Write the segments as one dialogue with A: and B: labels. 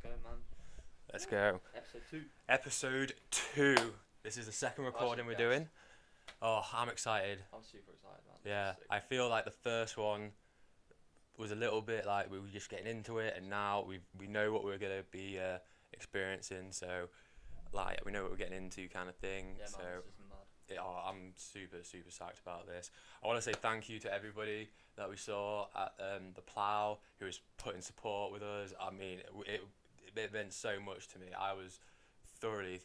A: go, man.
B: Let's go.
A: Episode 2.
B: This is the second recording we're doing. Oh, I'm excited.
A: I'm super excited, man.
B: Yeah, I feel like the first one was a little bit like we were just getting into it, and now we know what we're gonna be experiencing. So, like, we know what we're getting into, kind of thing.
A: Yeah, man,
B: so,
A: this is mad.
B: I'm super psyched about this. I want to say thank you to everybody that we saw at the Plough who was putting support with us. I mean, it meant so much to me. I was thoroughly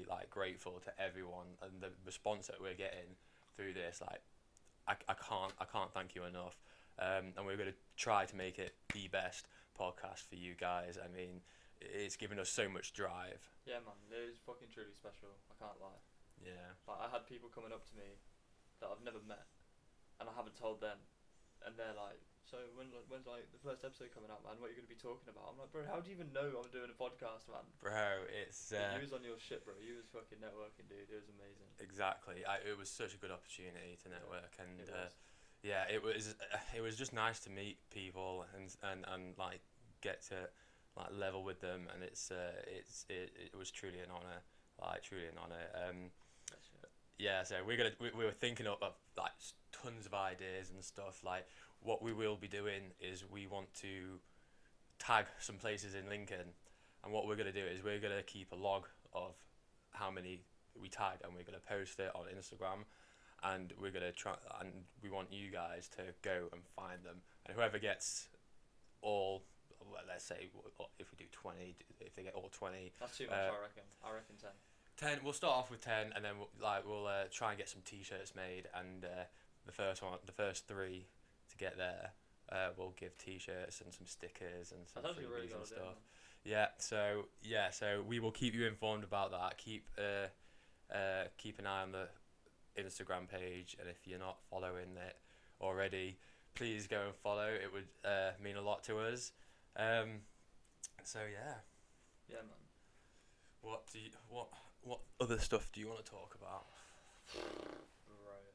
B: like grateful to everyone, and the response that we're getting through this, like, I can't thank you enough. And we're going to try to make it the best podcast for you guys. I mean, it's given us so much drive.
A: Yeah, man, it is fucking truly special. I can't lie.
B: Yeah.
A: Like, I had people coming up to me that I've never met, and I haven't told them, and they're like, "So when's like the first episode coming out, man? What are you gonna be talking about?" I'm like, "Bro, how do you even know I'm doing a podcast, man?"
B: Bro, it's
A: You was on your shit, bro. You was fucking networking, dude. It was amazing.
B: exactly. It was such a good opportunity to network, and
A: It was.
B: yeah, it was just nice to meet people and like get to like level with them, and it was truly an honor, like truly an honor.
A: That's it.
B: Yeah, so we were thinking of like tons of ideas and stuff. Like, what we will be doing is we want to tag some places in Lincoln, and what we're gonna do is we're gonna keep a log of how many we tag, and we're gonna post it on Instagram, and we're gonna try, and we want you guys to go and find them, and whoever gets all, well, let's say if we do 20, if they get all 20.
A: That's too much, I reckon 10.
B: 10. We'll start off with 10, and then we'll try and get some T-shirts made, and the first 3 to get there, we'll give T-shirts and some stickers and some
A: That's actually a really
B: freebies and
A: good idea,
B: stuff. Yeah, so we will keep you informed about that. Keep an eye on the Instagram page, and if you're not following it already, please go and follow. It would mean a lot to us. So yeah.
A: Yeah, man.
B: What other stuff do you want to talk about?
A: Right.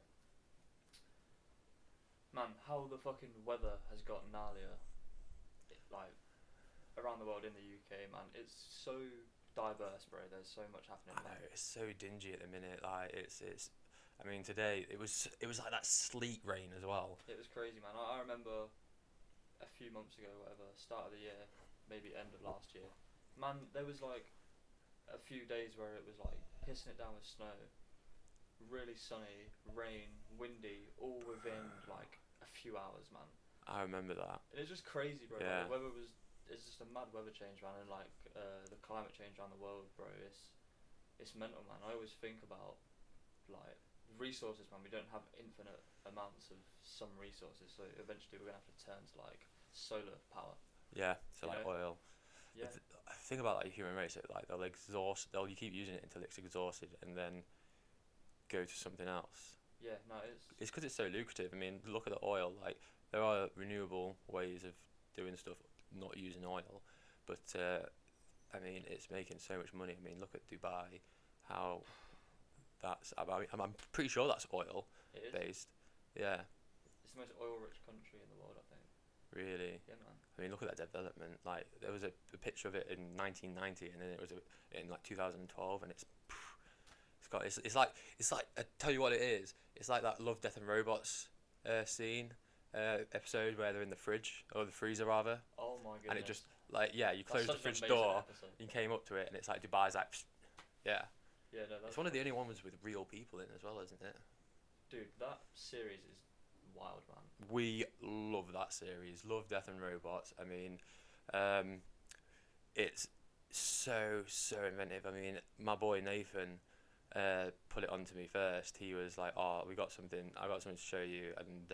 A: Man, how the fucking weather has got gnarlier, like, around the world in the UK, man. It's so diverse, bro. There's so much happening.
B: I know, it's so dingy at the minute. Like, it's. I mean, today it was like that sleet rain as well.
A: It was crazy, man. I remember a few months ago, whatever, start of the year, maybe end of last year. Man, there was like a few days where it was like pissing it down with snow, really sunny, rain, windy, all within like a few hours, man.
B: I remember that.
A: And it's just crazy, bro.
B: Yeah.
A: Like, the weather it's just a mad weather change, man, and like the climate change around the world, bro. It's mental, man. I always think about like resources, man. We don't have infinite amounts of some resources, so eventually we're gonna have to turn to like solar power.
B: Yeah, so
A: You
B: like
A: know?
B: oil.
A: Yeah.
B: Think about like human race. Like they'll keep using it until it's exhausted, and then go to something else.
A: Yeah, no,
B: It's because it's so lucrative. I mean, look at the oil. Like, there are renewable ways of doing stuff, not using oil, but I mean, it's making so much money. I mean, look at Dubai, how that's. I'm pretty sure that's oil
A: it is.
B: based. Yeah,
A: It's the most oil-rich country in the world, I think.
B: really.
A: Yeah, man.
B: I mean, look at that development. Like, there was a picture of it in 1990, and then it was in like 2012, and it's like I tell you what it is. It's like that Love, Death and Robots scene episode where they're in the fridge, or the freezer rather,
A: Oh my goodness.
B: and it just like, yeah, you
A: That's
B: close the
A: such an
B: fridge
A: amazing
B: door,
A: episode.
B: you came up to it, and it's like Dubai's like, yeah.
A: Yeah, no, that's
B: It's one of the only ones with real people in as well, isn't it?
A: Dude, that series is wild, man.
B: We love that series, Love, Death and Robots. I mean, it's so inventive. I mean, my boy Nathan put it onto me first. He was like, "Oh, I got something to show you, and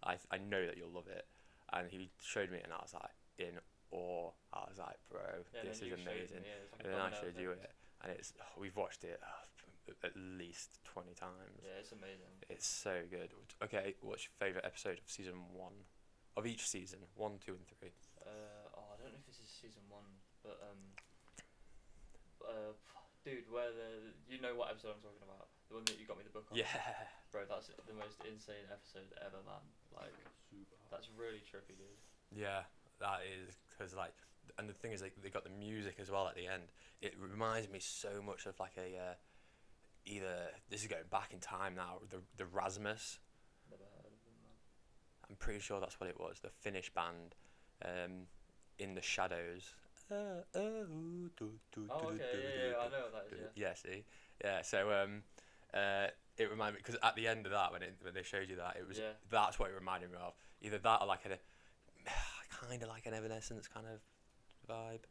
B: I know that you'll love it." And he showed me, and I was like in awe. I was like, "Bro,
A: Yeah,
B: this
A: then
B: is
A: you showed
B: amazing."
A: me, yeah, it's like
B: And
A: a
B: then I
A: thumbnail
B: showed you
A: thing.
B: it, and we've watched it at least 20 times.
A: Yeah, it's amazing.
B: It's so good. Okay, what's your favourite episode of season 1? Of each season? 1, 2 and 3.
A: I don't know if this is season 1, but dude, where you know what episode I'm talking about? The one that you got me the book on.
B: Yeah.
A: Bro, that's the most insane episode ever, man. Like, that's really trippy, dude.
B: Yeah, that is, because like and the thing is, they got the music as well at the end. It reminds me so much of like a either, this is going back in time now, the Rasmus.
A: Never heard of them, man.
B: I'm pretty sure that's what it was. The Finnish band, In the Shadows.
A: Oh, okay, yeah, I know what that is, yeah.
B: Yeah, see, yeah. So it reminded me, because at the end of that, when they showed you that, it was that's what it reminded me of. Either that or like a kind of like an Evanescence kind of vibe.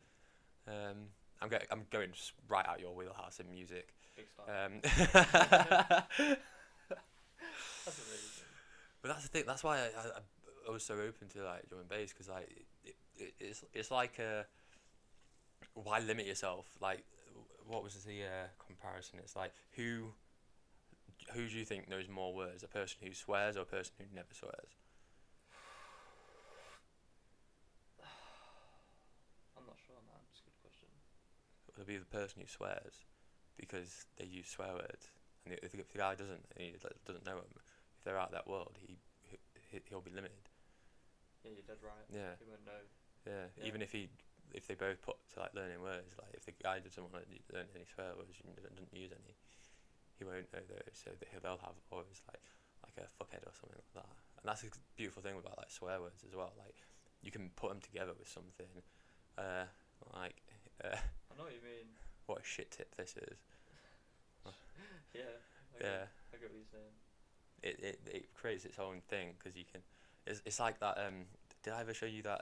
B: I'm going right out your wheelhouse in music.
A: Big style. That's amazing.
B: But that's the thing. That's why I was so open to like drum and bass, because like it's like why limit yourself? Like, what was the comparison? It's like who do you think knows more words? A person who swears or a person who never swears?
A: I'm not sure, man. It's a good question.
B: It'll be the person who swears because they use swear words, and if the guy doesn't know them, if they're out of that world, he'll be limited.
A: Yeah, you're dead right.
B: Yeah.
A: He won't know.
B: Yeah. Even if they both put to like learning words, like if the guy doesn't want to learn any swear words and doesn't use any, he won't know those. So they'll have always like a fuckhead or something like that. And that's a beautiful thing about like swear words as well. Like you can put them together with something, like.
A: I know what you mean.
B: What a shit tip this is.
A: Yeah. I get what you're saying.
B: It creates its own thing, because you can. It's like that. Did I ever show you that?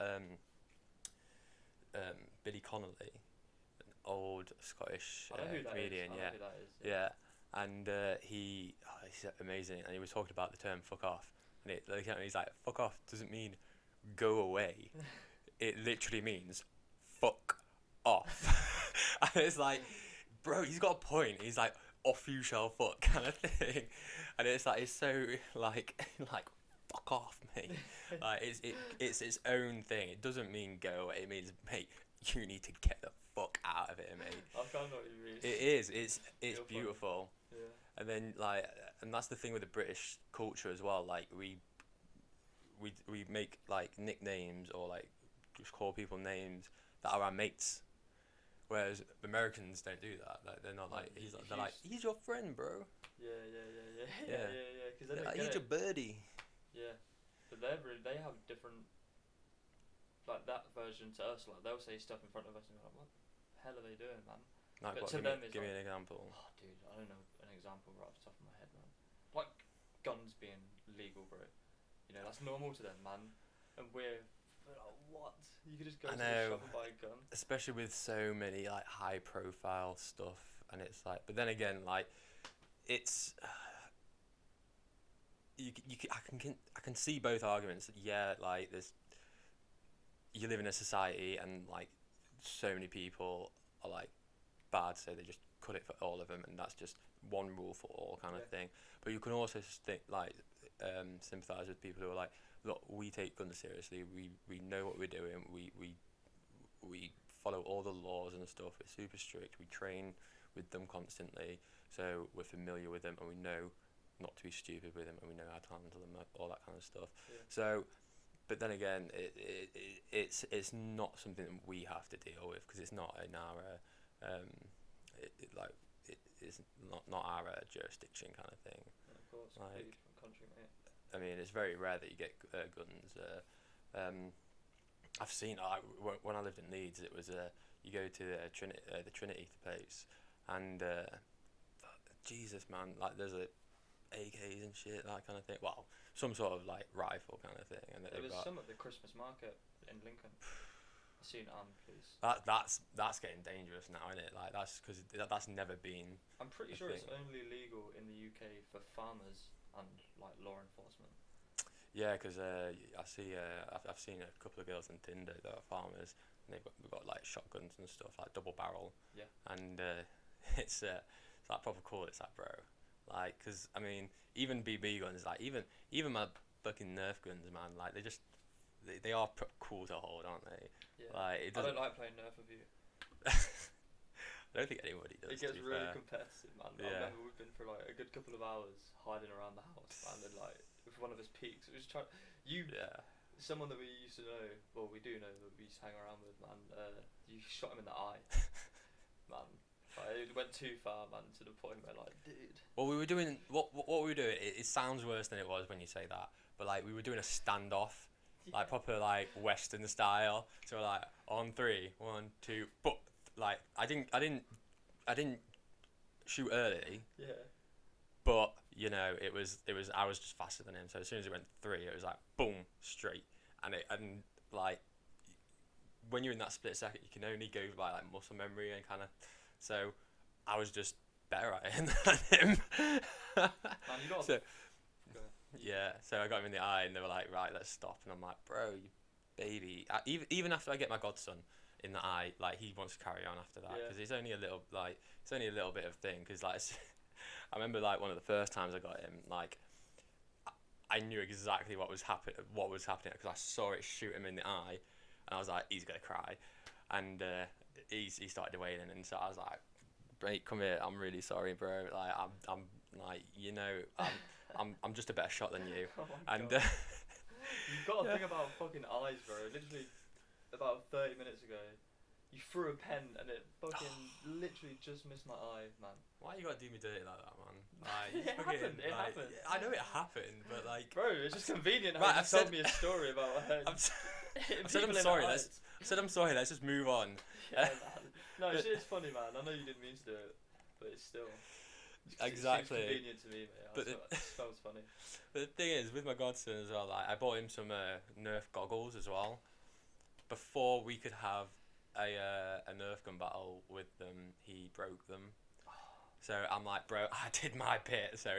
B: Billy Connolly, an old Scottish comedian.
A: I know who that is.
B: Yeah. And he's amazing. And he was talking about the term "fuck off," and he's like, "Fuck off" doesn't mean go away. It literally means fuck off. And it's like, bro, he's got a point. He's like, off you shall fuck kind of thing. And it's like, it's so like fuck off, mate. Like it's its own thing. It doesn't mean go away. It means, mate, you need to get the fuck out of it, mate.
A: I kind of know what you mean.
B: It is. It's beautiful.
A: Yeah.
B: And then and that's the thing with the British culture as well. Like we make like nicknames, or like just call people names that are our mates. Whereas Americans don't do that. Like they're not like they're like, he's your friend, bro.
A: Yeah. Because they don't
B: he's your birdie.
A: Yeah, but they have different, like that version to us. Like they'll say stuff in front of us and we're like, what the hell are they doing, man?
B: Like,
A: but
B: what,
A: to them it's
B: give
A: like,
B: me an example.
A: Oh, dude, I don't know an example right off the top of my head, man. Like guns being legal, bro. You know, that's normal to them, man. And we're like, what? You could just go to the shop and buy a gun.
B: Especially with so many like high profile stuff, and it's like, but then again, like it's I can see both arguments. Yeah, like you live in a society and like so many people are like bad, so they just cut it for all of them, and that's just one rule for all kind of thing. But you can also sympathise with people who are like, look, we take guns seriously. We know what we're doing. We follow all the laws and stuff. We're super strict. We train with them constantly, so we're familiar with them and we know not to be stupid with them, and we know how to handle them, all that kind of stuff. Yeah. So, but then again, it's not something that we have to deal with, because it's not in our it's not our jurisdiction kind of thing.
A: Yeah, of course, like, different country, mate.
B: I mean, it's very rare that you get guns. I've seen when I lived in Leeds, it was you go to the Trinity place, and Jesus, man, like there's AKs and shit, that kind of thing. Well, some sort of like rifle kind of thing. And
A: there was some at the Christmas market in Lincoln. I've seen armed police.
B: That's getting dangerous now, isn't it? Like that's because that's never been.
A: I'm pretty sure it's only legal in the UK for farmers and like law enforcement.
B: Yeah, because I've seen a couple of girls on Tinder that are farmers, and they've got like shotguns and stuff, like double barrel. Yeah. And it's like proper cool. It's like, bro, like, because I mean, even BB guns, like even my fucking Nerf guns, man, like they are cool to hold, aren't they?
A: Yeah.
B: Like,
A: I don't like playing Nerf with you.
B: I don't think anybody does.
A: It gets really competitive, man.
B: Yeah.
A: I remember we've been for like a good couple of hours hiding around the house, man, and like if one of us peaks, we just try. someone that we used to know, well, we do know that we used to hang around with, man. You shot him in the eye, man. Like, it went too far, man, to the point where, like, dude.
B: Well, we were doing what we were doing. It sounds worse than it was when you say that, but like we were doing a standoff, like proper like Western style. So like on 3, 1, 2, but like I didn't shoot early.
A: Yeah.
B: But you know, it was I was just faster than him. So as soon as it went 3, it was like boom, straight, and like when you're in that split second, you can only go by like muscle memory and kind of. So I was just better at it than him.
A: Man, you got.
B: So, yeah, so I got him in the eye, and they were like, "Right, let's stop." And I'm like, "Bro, you baby." Even after I get my godson in the eye, like he wants to carry on after that because it's only a little bit of thing. Because like I remember like one of the first times I got him, like I knew exactly what was happening because I saw it shoot him in the eye, and I was like, "He's gonna cry," and he started wailing, and so I was like, "Mate, come here. I'm really sorry, bro. Like I'm like you know I'm just a better shot than you."
A: Oh my
B: and
A: God. You've got to think about fucking eyes, bro. Literally, about 30 minutes ago, you threw a pen and it fucking literally just missed my eye, man.
B: Why you gotta do me dirty like that, man? Like,
A: It happened. It happened.
B: I know it happened, but like.
A: Bro, it's just convenient
B: Right,
A: how
B: I've
A: you told
B: said-
A: me a story about.
B: I've said I'm sorry. Let's just move on.
A: Yeah, man. No, it's funny, man. I know you didn't mean to do it, but it's still.
B: Exactly.
A: It seems convenient to me, mate.
B: But
A: It smells funny.
B: But the thing is, with my godson as well, like I bought him some Nerf goggles as well. Before we could have a Nerf gun battle with them, he broke them. So I'm like, bro, I did my bit. So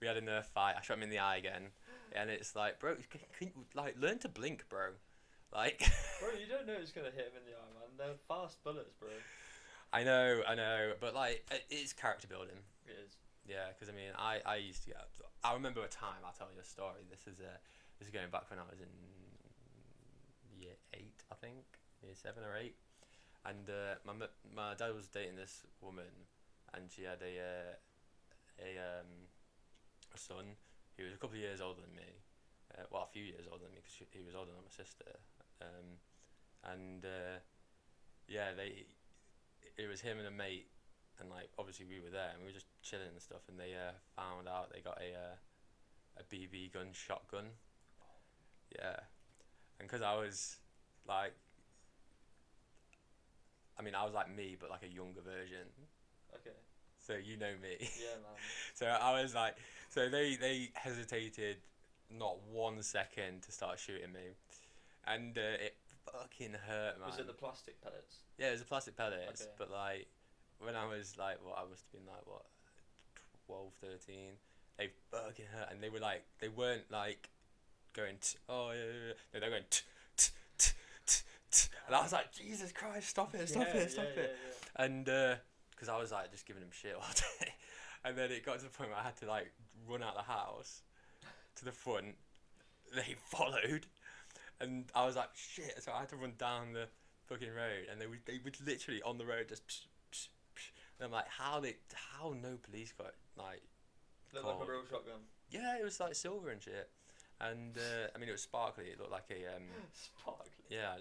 B: we had a Nerf fight. I shot him in the eye again, and it's like, bro, can you like learn to blink, bro? Like.
A: Bro, you don't know it's gonna hit him in the eye, man. They're fast bullets, bro.
B: I know, but like it's character building.
A: It is.
B: Yeah, because I mean, I used to get. I remember a time. I'll tell you a story. This is going back when I was in year 8, I think, year 7 or 8, and my dad was dating this woman, and she had a son who was a couple of years older than me. Well, a few years older than me because he was older than my sister. Yeah, it was him and a mate, and like obviously we were there and we were just chilling and stuff, and they found out they got a BB gun shotgun. Yeah, and because I was like, I mean I was like me but like a younger version.
A: Okay.
B: So you know me.
A: Yeah, man.
B: So I was like, so they hesitated not 1 second to start shooting me, and it fucking hurt, man.
A: Was it the plastic pellets?
B: Yeah, it was a plastic pellets,
A: Okay.
B: but like when I was like, I must have been like 12, 13, they fucking hurt, and they weren't like going oh yeah. No, they were going and I was like, Jesus Christ, stop it.
A: Yeah.
B: And because I was like just giving them shit all day, and then it got to the point where I had to like run out the house to the front. They followed, and I was like, shit. So I had to run down the fucking road, and they would literally on the road just. And I'm like, how no police got like.
A: Looked like a real shotgun.
B: Yeah, it was like silver and shit, and I mean it was sparkly. It looked like a
A: Sparkly.
B: Yeah,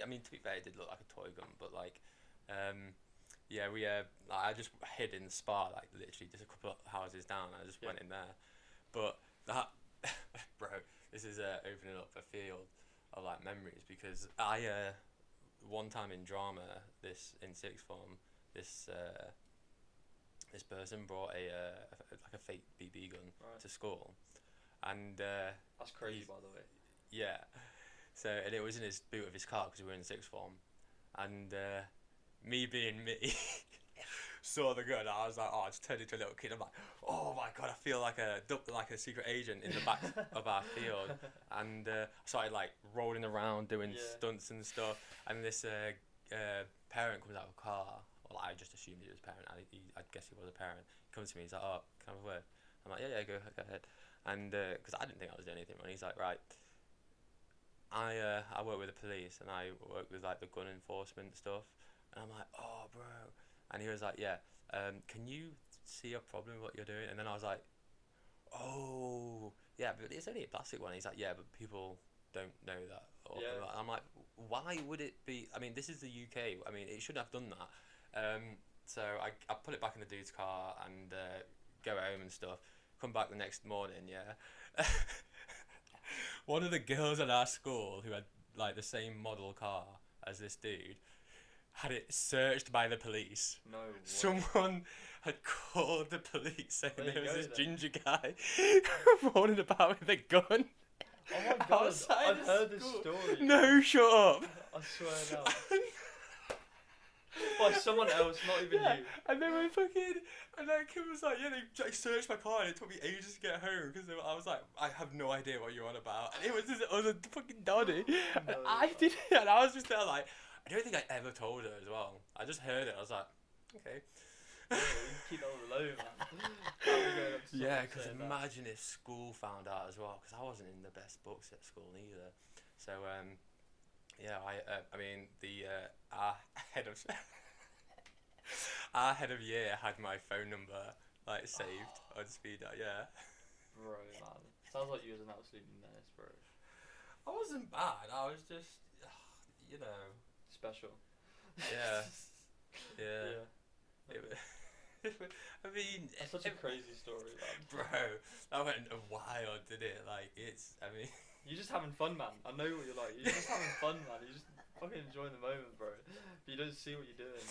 B: I mean to be fair, it did look like a toy gun, but like, yeah, we I just hid in the spa, like literally just a couple of houses down. I just went in there, but that, bro, this is opening up a field of like memories, because I one time in drama, in sixth form, this person brought like a fake BB gun to school, and
A: that's crazy, by the way.
B: Yeah. So, and it was in his boot of his car because we were in sixth form, and me being me, saw the gun. I was like, I just turned into a little kid. I'm like, oh my god, I feel like a secret agent in the back of our field, and I started like rolling around doing stunts and stuff. And this parent comes out of a car. Well, I just assumed he was a parent. I guess he was a parent. He comes to me. He's like, oh, can I have a word? I'm like, yeah, go ahead. And because I didn't think I was doing anything wrong. He's like, right. I work with the police, and I work with like the gun enforcement stuff, and I'm like, oh bro, and he was like, yeah, can you see a problem with what you're doing? And then I was like, oh, yeah, but it's only a plastic one. He's like, yeah, but people don't know that. Or,
A: Yeah.
B: I'm like, why would it be? I mean, this is the UK. I mean, it shouldn't have done that. So I put it back in the dude's car and go home and stuff. Come back the next morning, yeah. One of the girls at our school who had like the same model car as this dude had it searched by the police.
A: No way.
B: Someone had called the police saying
A: There you
B: there was
A: go
B: this
A: then.
B: ginger guy running about with a gun.
A: Oh my god,
B: outside
A: I've
B: the
A: heard this
B: school.
A: story.
B: No, shut up.
A: I swear now. By someone else, not even
B: Yeah,
A: you.
B: and then we fucking, and then Kim was like, yeah, they like, searched my car and it took me ages to get home because I was like, I have no idea what you're on about. And it was this other fucking Donny. And
A: No.
B: I did it, and I was just there like, I don't think I ever told her as well. I just heard it, I was like, okay.
A: Yeah, you keep that all alone, man. How are we going up to
B: Yeah,
A: someone
B: because
A: saying that?
B: imagine if school found out as well, because I wasn't in the best books at school either. So, yeah, I mean, our head of our head of year had my phone number like saved on speed dial. Yeah,
A: Bro, man. Sounds like you was an absolute menace, bro.
B: I wasn't bad. I was just, you know,
A: Special.
B: yeah, yeah.
A: Yeah.
B: I mean,
A: That's such a crazy story, man.
B: bro, that went wild, did it? Like, it's, I mean.
A: You're just having fun, man. I know what you're like. You're just having fun, man. You're just fucking enjoying the moment, bro. But you don't see what you're doing.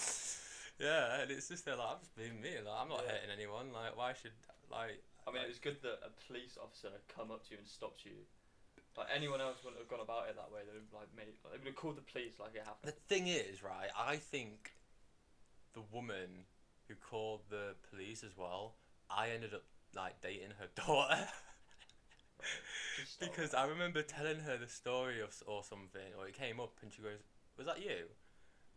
B: Yeah, and it's just like, I'm just being me. Like, I'm not
A: Yeah.
B: hurting anyone. Like, why should, like.
A: I mean,
B: like,
A: it was good that a police officer come up to you and stopped you. Like, anyone else wouldn't have gone about it that way. They would have, like, they would have called the police like it happened.
B: The thing is, right, I think the woman who called the police as well, I ended up, like, dating her daughter.
A: Just stop.
B: Because I remember telling her the story or something, or it came up, and she goes, "Was that you?"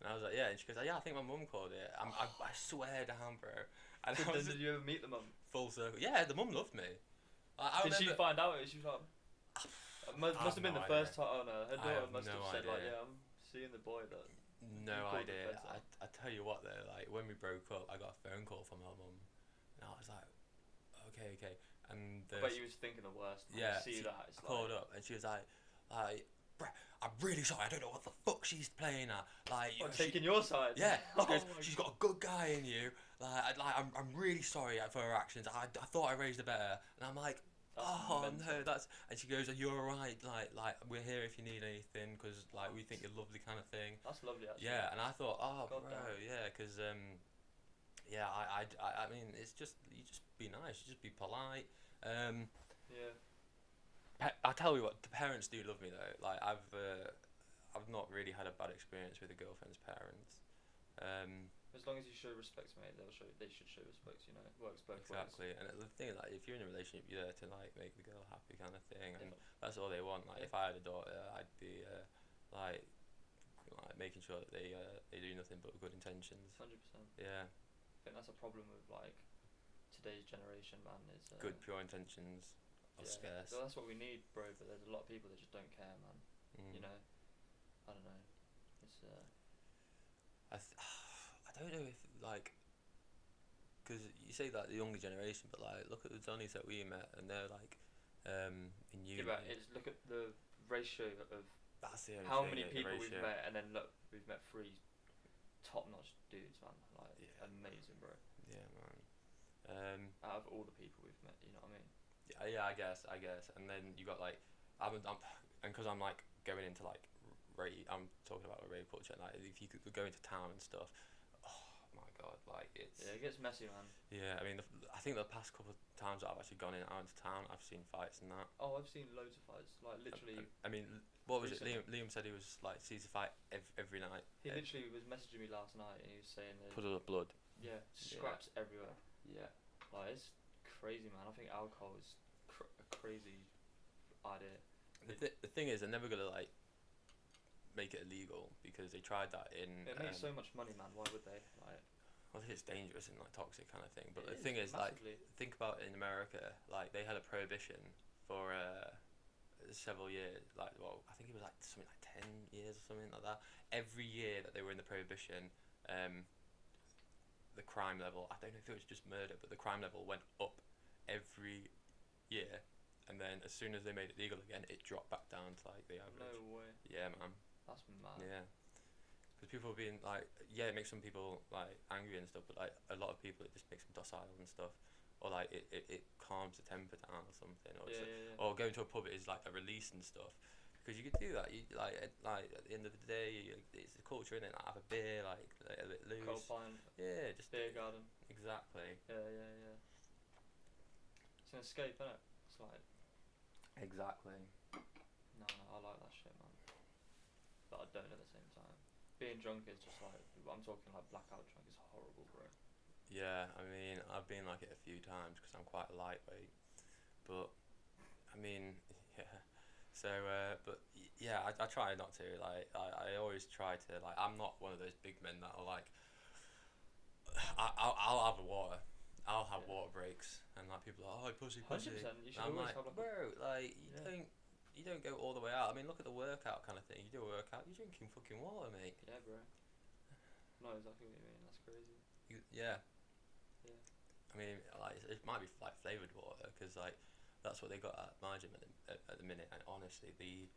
B: And I was like, "Yeah." And she goes, "Yeah, I think my mum called it." I swear down, bro. And I was
A: Did you ever meet the mum?
B: full circle. Yeah, the mum loved me. I
A: Did she
B: remember-
A: find out? She was like, must have been
B: no
A: the first time. Oh no, her
B: I
A: daughter
B: have
A: must
B: no
A: have said like,
B: idea.
A: yeah, I'm seeing the boy that.
B: No
A: You called the
B: idea.
A: feds out.
B: I tell you what though, like when we broke up, I got a phone call from her mum, and I was like, okay. And
A: I bet you was thinking the worst. Man.
B: yeah,
A: You see
B: she-
A: that? It's
B: I called
A: like,
B: up and she was like, bruh, I'm really sorry. I don't know what the fuck she's playing at. Like,
A: what,
B: she-
A: taking your side.
B: yeah, she goes,
A: Oh my
B: she's got a good guy in you. I'm really sorry for her actions. I thought I raised her better, and I'm like,
A: That's
B: oh
A: mental.
B: no, that's. And she goes, "Are you alright? Like we're here if you need anything, because like we think you're lovely, kind of thing."
A: That's lovely actually.
B: Yeah, and I thought, oh,
A: God
B: bro,
A: damn.
B: yeah, because yeah, I mean, it's just you just be nice, you just be polite.
A: Yeah.
B: I tell you what, the parents do love me though. Like I've not really had a bad experience with a girlfriend's parents.
A: As long as you show respect, mate, they should show respect. You know, it works both
B: Exactly, and the thing is, like, if you're in a relationship, you're there to like make the girl happy, kind of thing, and that's all they want. Like,
A: Yeah.
B: if I had a daughter, I'd be like making sure that they do nothing but good intentions.
A: 100%.
B: Yeah,
A: I think that's a problem with like today's generation, man. Is
B: good pure intentions are
A: yeah.
B: scarce.
A: So that's what we need, bro. But there's a lot of people that just don't care, man.
B: Mm.
A: You know, I don't know. It's
B: I don't know if like, because you say that the younger generation, but like look at the Johnnies that we met, and they're like in uni.
A: yeah, but it's look at the ratio of
B: That's the only
A: how
B: thing,
A: many
B: the
A: people we've
B: ratio.
A: met, and then look, we've met 3 top-notch dudes, man. Like
B: Yeah.
A: amazing, bro.
B: Yeah, man.
A: Out of all the people we've met, you know what I mean?
B: Yeah, I guess. And then you got like, and because I'm like going into like rave. I'm talking about rave culture. Like, if you could go into town and stuff. Oh my god, like it's.
A: Yeah, it gets messy, man.
B: Yeah, I mean, I think the past couple of times that I've actually gone out into town, I've seen fights and that.
A: Oh, I've seen loads of fights. Like literally,
B: I mean, what was it?
A: recently.
B: Liam said he was like sees a fight every night.
A: he literally was messaging me last night, and he was saying that
B: Puddle of blood.
A: yeah, scraps everywhere.
B: Yeah.
A: Like it's crazy, man. I think alcohol is a crazy idea.
B: The thing is, they're never gonna like make it illegal because they tried that in.
A: It makes so much money, man. Why would they? Like,
B: I think it's dangerous and like toxic kind of thing. But
A: it
B: the thing is, like,
A: massively.
B: think about it in America. Like, they had a prohibition for several years. Like, well, I think it was like something like 10 years or something like that. Every year that they were in the prohibition, the crime level. I don't know if it was just murder, but the crime level went up every year. and then as soon as they made it legal again, it dropped back down to like the average.
A: No way.
B: Yeah, man.
A: That's mad.
B: Yeah. Because people have been like, yeah, it makes some people like angry and stuff, but like a lot of people, it just makes them docile and stuff, or like it calms the temper down or something, or or going to a pub is like a release and stuff. Because you could do that. You like at the end of the day, it's the culture in it. Like, have a beer, like a bit loose.
A: Cold pine.
B: Yeah, just
A: beer garden.
B: Exactly.
A: Yeah. It's an escape, isn't it? It's like.
B: Exactly.
A: No, I like that shit, man. But I don't at the same time. Being drunk is just like, I'm talking like blackout drunk is horrible, bro.
B: Yeah, I mean, I've been like it a few times because I'm quite lightweight, but I mean, yeah. So, but yeah, I try not to. Like, I always try to. Like, I'm not one of those big men that are like, I'll have a water. I'll have water breaks, and like people are like, oh, pussy.
A: 100%. You should
B: I'm
A: always
B: like,
A: have like
B: bro, like you don't go all the way out. I mean, look at the workout kind of thing. You do a workout, you're drinking fucking water, mate.
A: Yeah, bro. No, exactly what you mean. That's crazy.
B: Yeah.
A: Yeah.
B: I mean, like it might be like flavored water because like that's what they got at my gym at the minute. And honestly, the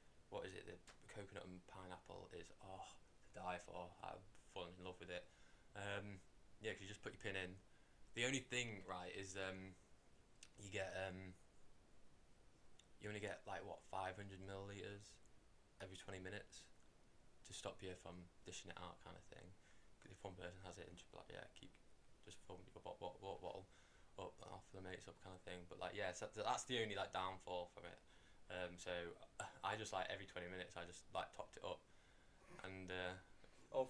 B: coconut and pineapple is to die for. I've fallen in love with it. Yeah, because you just put your pin in. The only thing, right, is you get you only get like what 500 milliliters every 20 minutes to stop you from dishing it out, kind of thing. Because if one person has it, and just like just fill your bottle up off the mates up, kind of thing. But like so that's the only like downfall from it. So I just like every 20 minutes I just like topped it up, and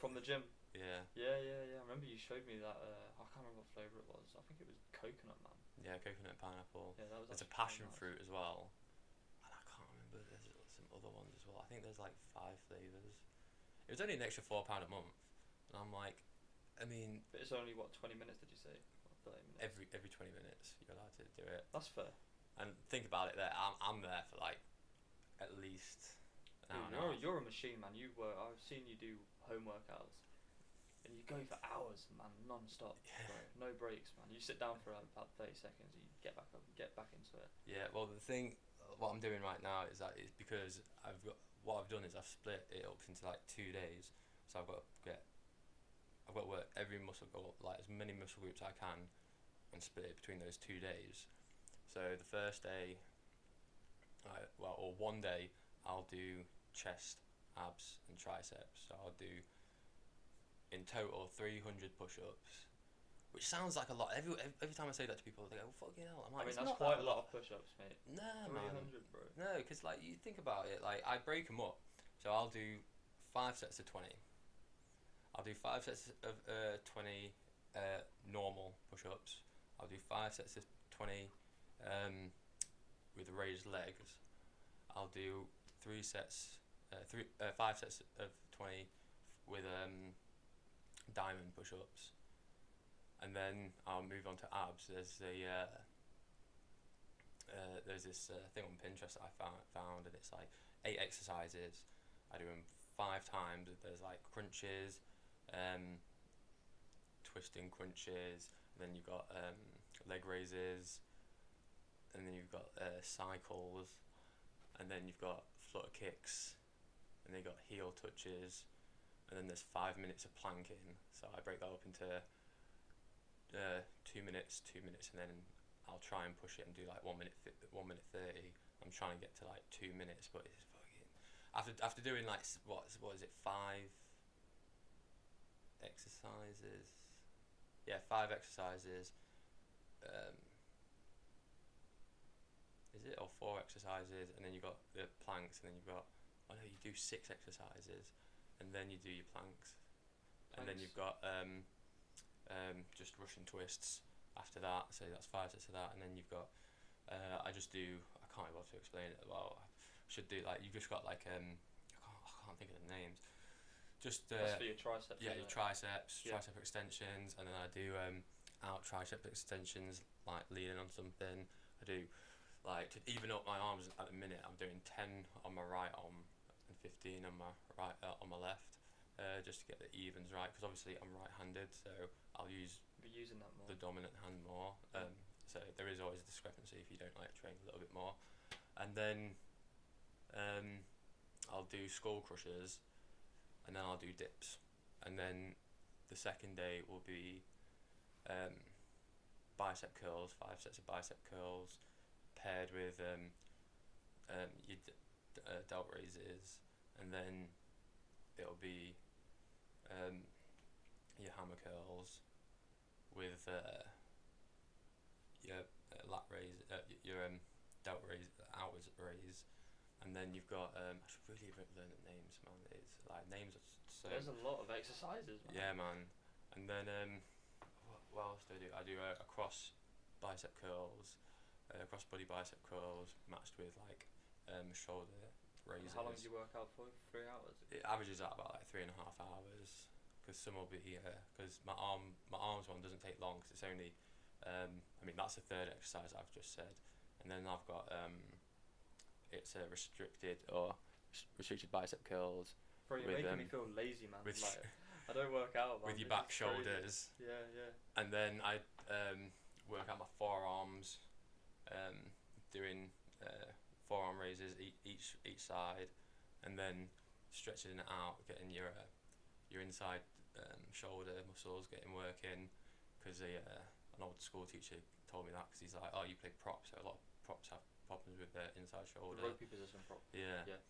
A: from the gym.
B: Yeah.
A: I remember you showed me that. I can't remember what flavour it was. I think it was coconut, man.
B: Yeah, coconut and pineapple.
A: Yeah, that was.
B: There's a passion fruit as well, and I can't remember. There's some other ones as well. I think there's like 5 flavours. It was only an extra £4 a month, and I'm like, I mean.
A: But it's only what 20 minutes? Did you say? Or 30 minutes?
B: Every 20 minutes you're allowed to do it.
A: That's fair.
B: And think about it. There, I'm there for like at least an hour.
A: You're a machine, man. I've seen you do home workouts. And you go for hours, man, non-stop, bro. No breaks, man. You sit down for about 30 seconds, and you get back up and get back into it.
B: Yeah, well, what I'm doing right now is because what I've done is I've split it up into like 2 days. So I've got to work every muscle, or like as many muscle groups I can, and split it between those 2 days. So the first day, or one day, I'll do chest, abs, and triceps. So I'll do in total 300 push-ups, which sounds like a lot. Every time I say that to people, they go, "Fucking hell!" I'm like,
A: that's quite a lot of push-ups, mate.
B: Nah,
A: 300,
B: man.
A: bro.
B: No, because like you think about it, like I break them up. So I'll do 5 sets of 20. I'll do 5 sets of 20 normal push-ups. I'll do 5 sets of 20 with raised legs. I'll do 5 sets of 20 with diamond push-ups, and then I'll move on to abs. There's this thing on Pinterest that I found, and it's like 8 exercises. I do them 5 times. There's like crunches, twisting crunches, and then you've got leg raises, and then you've got cycles, and then you've got flutter kicks, and then you've got heel touches. And then there's 5 minutes of planking, so I break that up into 2 minutes, and then I'll try and push it and do like 1 minute 30. I'm trying to get to like 2 minutes, but it's fucking after doing like what is it 5 exercises? Yeah, 5 exercises. Is it or 4 exercises, and then you've got the planks, and then you've got you do 6 exercises. And then you do your planks. And then you've got just Russian twists after that. So that's 5 sets of that. And then you've got I can't be able to explain it well. I should do like you've just got like I can't think of the names. Just
A: that's for your triceps.
B: Yeah, your triceps, tricep extensions, and then I do out tricep extensions like leaning on something. I do like to even up my arms at the minute. I'm doing 10 on my right arm. 15 on my right on my left, just to get the evens right, because obviously I'm right-handed, so I'll
A: be using that more.
B: The dominant hand more. So there is always a discrepancy if you don't like train a little bit more. and then I'll do skull crushers, and then I'll do dips, and then the second day will be bicep curls, 5 sets of bicep curls, paired with your delt raises, and then it'll be your hammer curls with your lat raise, your delt raise, outwards raise, and then you've got I should really learn the names, man. It's like names are so.
A: There's a lot of exercises, man.
B: Yeah, man. And then what else do I do? I do a cross bicep curls, cross body bicep curls matched with like shoulder raises.
A: How long do you work out for? 3 hours?
B: It averages out about like 3.5 hours. Because some will be because my arms one doesn't take long because it's only I mean that's the third exercise I've just said, and then I've got it's a restricted bicep curls.
A: Bro, you're making me feel lazy, man.
B: With
A: like, I don't work out, man.
B: with your back shoulders.
A: Yeah, yeah.
B: And then I work out my forearms, doing forearm raises each side, and then stretching it out, getting your inside shoulder muscles getting working, because an old school teacher told me that, because he's like, oh, you play props, so a lot of props have problems with their inside shoulder.
A: The ropey position prop.
B: Yeah.
A: Yeah.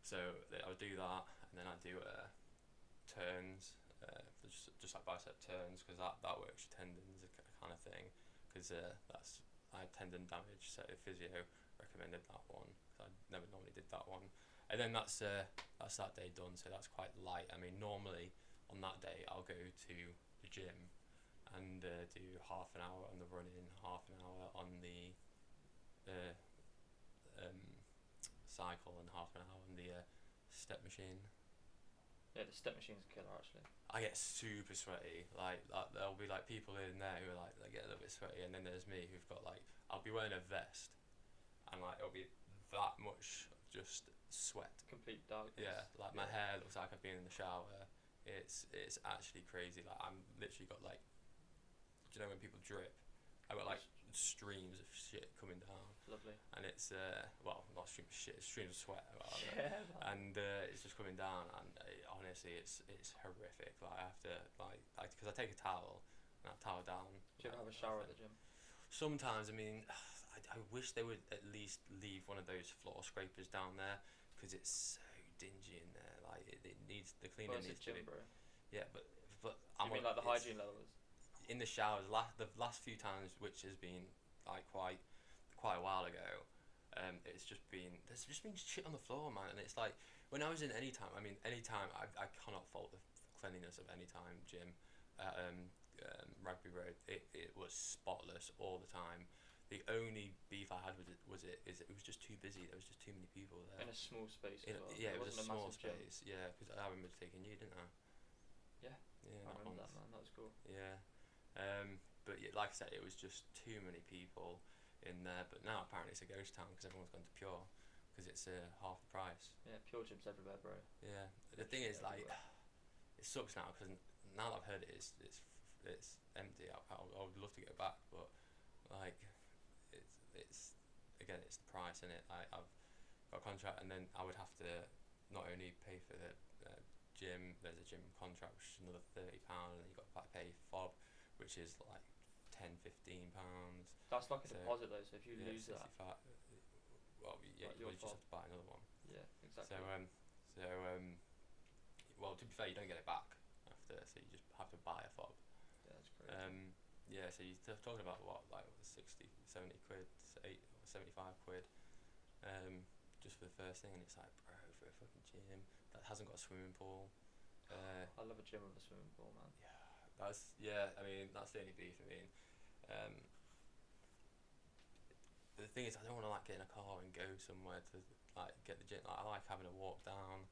B: So I'll do that, and then I do turns, just like bicep turns, because that works your tendons, kind of thing. Because I had tendon damage, so physio recommended that one. Cause I never normally did that one, and then that's that day done. So that's quite light. I mean, normally on that day I'll go to the gym and do half an hour on the running, half an hour on the cycle, and half an hour on the step machine.
A: Yeah, the step machine's a killer, actually.
B: I get super sweaty. Like there'll be like people in there who are like, they get a little bit sweaty, and then there's me who've got like, I'll be wearing a vest, and like it'll be that much just sweat.
A: Complete darkness.
B: Yeah, like my hair looks like I've been in the shower. It's actually crazy. Like I'm literally got like, do you know when people drip? I've got like streams of shit coming down.
A: Lovely.
B: And it's well, not streams of shit, streams of sweat.
A: Yeah,
B: and it's just coming down, and honestly, it's horrific. Like I have to because I take a towel and I towel down.
A: Do you ever have a shower at the gym?
B: Sometimes. I mean, I wish they would at least leave one of those floor scrapers down there, because it's so dingy in there. Like it needs the cleaning needs to be.
A: Bro.
B: Yeah, but
A: I mean like the hygiene levels.
B: In the showers, the last few times, which has been like quite a while ago, there's just been shit on the floor, man. And it's like, when I was in Anytime, I mean Anytime, I cannot fault the cleanliness of Anytime gym at Rugby Road. It was spotless all the time. The only beef I had with it was it was just too busy. There was just too many people there.
A: In a small space as well.
B: Yeah, it was a small
A: space.
B: Gym. Yeah, because I remember taking you, didn't I?
A: Yeah.
B: Yeah,
A: I remember that, man. That was cool.
B: Yeah. But yeah, like I said, it was just too many people in there. But now apparently it's a ghost town because everyone's gone to Pure, because it's half the price.
A: Yeah, Pure gyms everywhere, bro.
B: Yeah. The thing is, like,
A: everywhere.
B: it sucks now, because now that I've heard it, it's empty. I would love to go back, but like, it's again, it's the price, and I've got a contract, and then I would have to not only pay for the gym. There's a gym contract, which is another £30, and then you got to pay fob, which is like £10-15.
A: That's like a deposit though, so if you lose
B: 65,
A: that,
B: well, yeah,
A: like
B: you
A: your
B: just have to buy another one.
A: yeah, exactly.
B: So well, to be fair, you don't get it back after, so you just have to buy a fob.
A: Yeah, that's crazy.
B: Yeah, so you're talking about what, like 60, 70 quid, 75 quid, just for the first thing, and it's like, bro, for a fucking gym that hasn't got a swimming pool.
A: I love a gym with a swimming pool, man.
B: I mean, that's the only beef. I mean, the thing is, I don't want to like get in a car and go somewhere to like get the gym. Like, I like having a walk down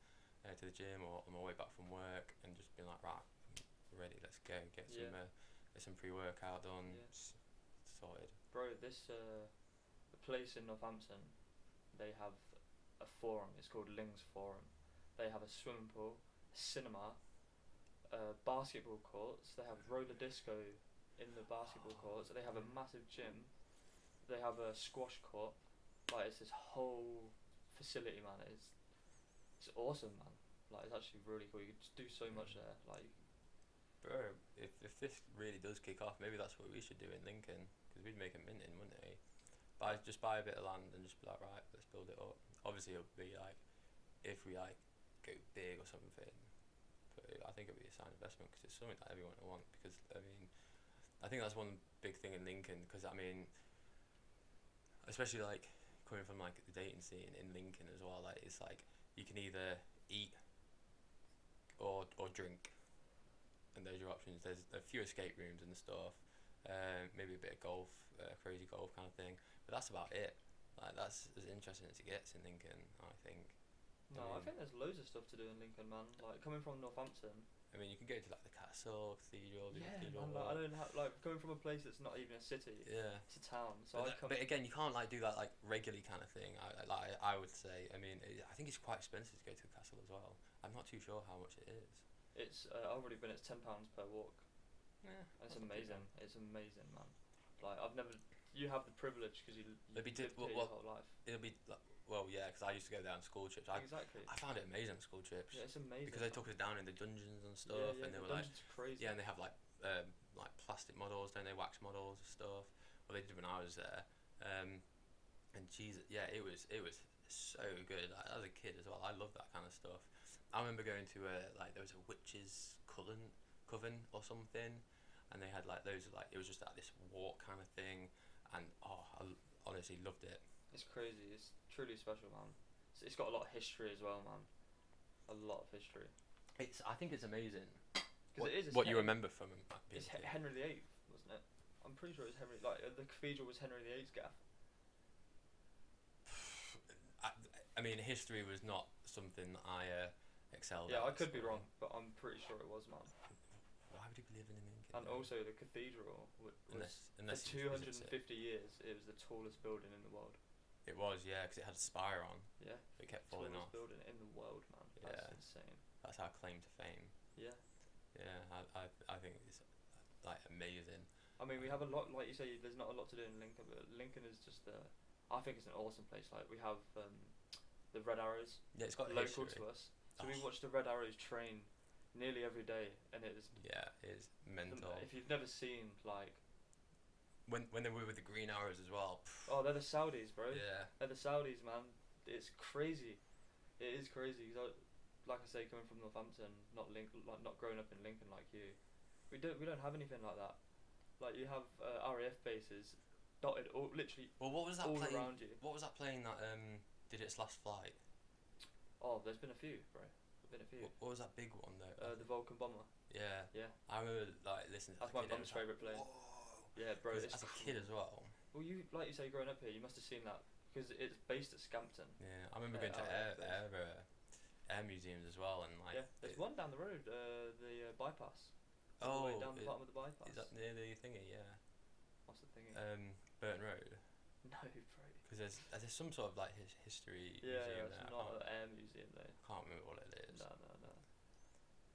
B: to the gym, or on my way back from work, and just being like, right, we're ready, let's go, get some pre-workout done, sorted.
A: Bro, this the place in Northampton, they have a forum. It's called Ling's Forum. They have a swimming pool, a cinema, basketball courts. They have roller disco in the basketball courts. They have a massive gym. They have a squash court. like it's this whole facility, man. It's awesome, man. Like it's actually really cool. You can just do so much there. Like,
B: Bro, if this really does kick off, maybe that's what we should do in Lincoln, because we'd make a minting, wouldn't we? Just buy a bit of land and just be like, right, let's build it up. Obviously, it'll be like, if we like go big or something, but I think it'll be a sound investment because it's something that everyone will want. Because I mean, I think that's one big thing in Lincoln. Because I mean, especially like coming from like the dating scene in Lincoln as well. Like it's like you can either eat or drink, and those are your options. There's a few escape rooms and stuff. Maybe a bit of golf, crazy golf kind of thing. But that's about it. Like that's as interesting as it gets in Lincoln, I think.
A: no, I think there's loads of stuff to do in Lincoln, man. Like coming from Northampton.
B: I mean, you can go to like the castle, cathedral, the
A: Yeah,
B: cathedral.
A: man. Like, I don't have like coming from a place that's not even a city.
B: Yeah.
A: It's a town. So
B: But again, you can't like do that like regularly kind of thing. I would say. I mean, I think it's quite expensive to go to the castle as well. I'm not too sure how much it is.
A: It's I've already been. It's £10 per walk.
B: Yeah,
A: And it's amazing. It's amazing, man. Like I've never. You have the privilege because you lived here your whole life.
B: It'll be like, well, yeah, because I used to go there on school trips.
A: Exactly.
B: I found it amazing on school trips.
A: Yeah, it's amazing.
B: Because they took us down in the dungeons and stuff,
A: Yeah,
B: and they
A: the
B: were like,
A: dungeons are crazy.
B: yeah, and they have like plastic models, don't they, wax models and stuff. Well, they did when I was there, and Jesus, yeah, it was so good. Like, as a kid as well, I loved that kind of stuff. I remember going to like there was a witches' coven or something, and they had like those like it was just like this walk kind of thing, and I honestly loved it.
A: It's crazy. It's truly special, man. It's got a lot of history as well, man. A lot of history.
B: I think it's amazing.
A: Because it is.
B: What you remember from him?
A: It's Henry VIII, wasn't it? I'm pretty sure it was Henry. Like the cathedral was Henry VIII's gaff.
B: I mean, history was not something that I excelled at.
A: Yeah, I could be wrong, but I'm pretty sure it was, man.
B: Why would he be living in Lincoln?
A: And also, the cathedral was
B: unless
A: for 250 years, it was the tallest building in the world.
B: It was, yeah, because it had a spire on.
A: Yeah.
B: It kept falling off.
A: Tallest building in the world, man. That's
B: Yeah.
A: insane.
B: That's our claim to fame.
A: Yeah.
B: Yeah, I think it's like amazing.
A: I mean, we have a lot, like you say, there's not a lot to do in Lincoln, but Lincoln is just I think it's an awesome place. Like, we have the Red Arrows.
B: Yeah, it's got
A: local
B: history.
A: to us. So we watch the Red Arrows train nearly every day, and it is.
B: Yeah, it's mental.
A: If you've never seen, like.
B: When they were with the Green Arrows as well.
A: Oh, they're the Saudis, bro.
B: Yeah.
A: They're the Saudis, man. It's crazy. It is crazy. Cause like I say, coming from Northampton, not growing up in Lincoln like you, we don't have anything like that. Like you have RAF bases dotted literally.
B: Well, what was that
A: all
B: plane?
A: around you?
B: What was that plane that did its last flight?
A: Oh, there's been a few, bro. There's been a few.
B: What was that big one though?
A: The Vulcan bomber.
B: Yeah.
A: Yeah.
B: I remember like listening to
A: That's my mum's favourite plane.
B: Whoa.
A: Yeah, bro. It's
B: as a kid as well.
A: Well, you like you say, growing up here, you must have seen that because it's based at Scampton.
B: Yeah, I remember going to air museums as well, and like.
A: Yeah, there's one down the road, the bypass.
B: Oh,
A: way down the bottom of the bypass.
B: Is that near the thingy? Yeah.
A: What's the thingy?
B: Burton Road.
A: No, bro.
B: Because there's some sort of like history
A: yeah,
B: museum
A: it's
B: there.
A: not an air museum though.
B: I can't remember what it is.
A: No.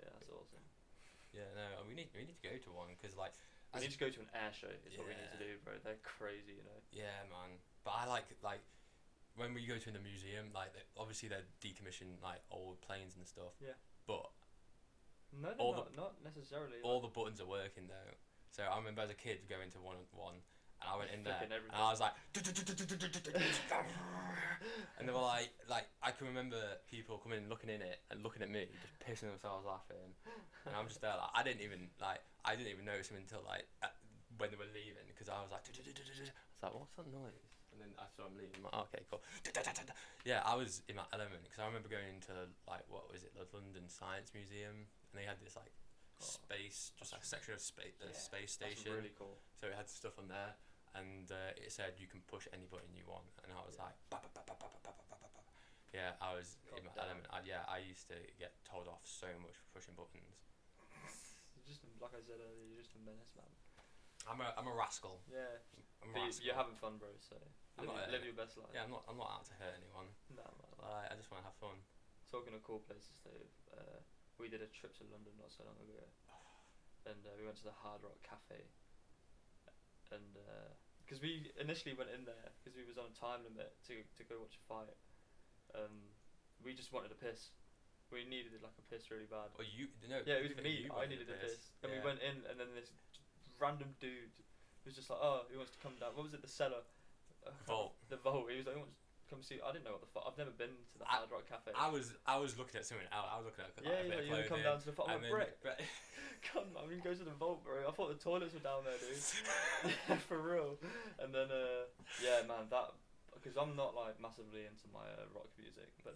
A: Yeah, that's awesome.
B: Yeah, no, we need to go to one because like.
A: We need to go to an air show. Is what we need to do, bro. They're crazy, you know.
B: Yeah, man. But I like when we go to the museum, like obviously they're decommissioned like old planes and stuff.
A: Yeah.
B: But.
A: Not necessarily.
B: All the buttons are working though. So I remember as a kid going to one, and I went in there,
A: everything.
B: and I was like, and they were like I can remember people coming and looking in it and looking at me, just pissing themselves laughing, and I'm just there like I didn't even notice them until like when they were leaving because I was like, I was like, what's that noise? And then I saw them leaving. I'm like, okay, cool. Yeah, I was in my element because I remember going to like the London Science Museum, and they had this like. Space, just like a section of space station.
A: That's really cool.
B: So it had stuff on there, and it said you can push any button you want, and I was like, yeah, I was in my element. I used to get told off so much for pushing buttons.
A: You're just like I said earlier, you're just a menace, man.
B: I'm a rascal.
A: Yeah.
B: Rascal.
A: You're having fun, bro. So live your best life.
B: Yeah, I'm not out to hurt anyone.
A: No, man.
B: I just want to have fun.
A: Talking of cool places, though. We did a trip to London not so long ago, and we went to the Hard Rock Cafe, and because we initially went in there because we was on a time limit to go watch a fight. We just wanted a piss. We needed like a piss really bad.
B: Or you? No.
A: Yeah, it was me. I needed a piss, and we went in, and then this random dude was just like, "Oh, he wants to come down." What was it? The cellar.
B: Vault.
A: The vault. He was like, "He wants to come see." I didn't know what the fuck. I've never been to the Hard Rock Cafe.
B: I was looking at something else. I was looking at
A: you would come down to the vault. I'm like, Brett.
B: Brett.
A: Come, I mean, go to the vault, bro. I thought the toilets were down there, dude. For real. And then, yeah, man, that because I'm not like massively into my rock music, but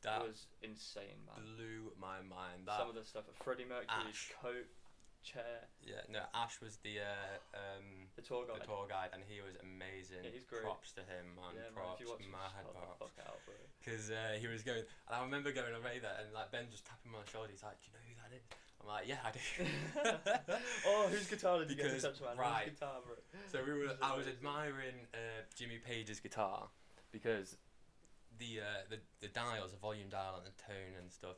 A: that was insane, man.
B: Blew my mind.
A: Some of the stuff at Freddie Mercury's
B: Ash.
A: coat, chair.
B: Yeah, no, Ash was the
A: tour guide.
B: The tour guide, and he was amazing.
A: Yeah, he's great.
B: Props to him, man.
A: Yeah,
B: Props,
A: man, if you watch
B: mad
A: the
B: props.
A: fuck out, bro.
B: Because he was going, and I remember going away there, and like Ben just tapping me on the shoulder. He's like, "Do you know who that is?" I'm like, "Yeah, I do."
A: Oh, whose guitar did you get to touch, man?
B: Right.
A: Whose guitar, bro?
B: So I was admiring Jimmy Page's guitar because the dials, the volume dial and the tone and stuff,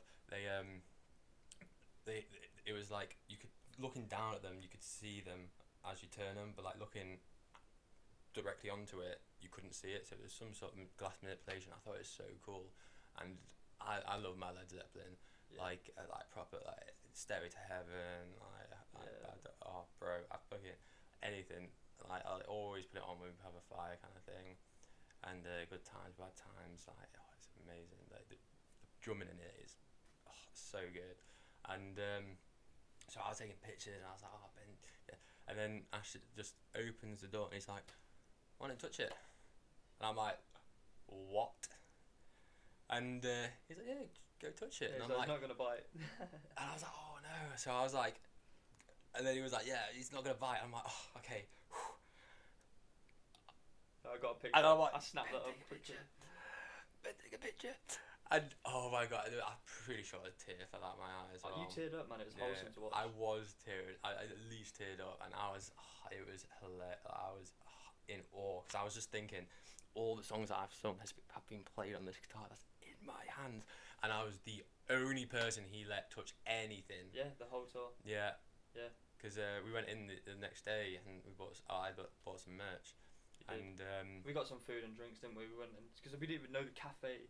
B: it was like you could, looking down at them, you could see them as you turn them, but like looking directly onto it, you couldn't see it. So it was some sort of glass manipulation. I thought it was so cool, and I love my Led Zeppelin, like proper like Stairway to Heaven, oh bro, I fucking anything. Like I always put it on when we have a fire kind of thing, and good times, bad times. Like it's amazing. Like the drumming in it is so good, and so I was taking pictures and I was like, "Oh Ben," yeah. And then Ash just opens the door and he's like, "Why don't you touch it?" And I'm like, "What?" And he's like, "Yeah, go touch it."
A: Yeah,
B: and I'm like,
A: "He's not gonna bite."
B: And I was like, "Oh no!" So I was like, and then he was like, "Yeah, he's not gonna bite." I'm like, "Oh, okay."
A: I got a picture.
B: And I'm like,
A: I snapped that up.
B: Take a picture. Ben, take a picture. And oh my god, I'm pretty sure a tear fell out my eyes.
A: Oh, you teared up, man. It was wholesome to watch.
B: I was tearing. I at least teared up, and I was. It was hilarious. I was in awe because I was just thinking, all the songs that I've sung have been played on this guitar that's in my hands, and I was the only person he let touch anything.
A: Yeah, the whole tour.
B: Yeah.
A: Yeah.
B: Because we went in the next day and we bought. I bought some merch. And
A: we got some food and drinks, didn't we? We went in because we didn't even know the cafe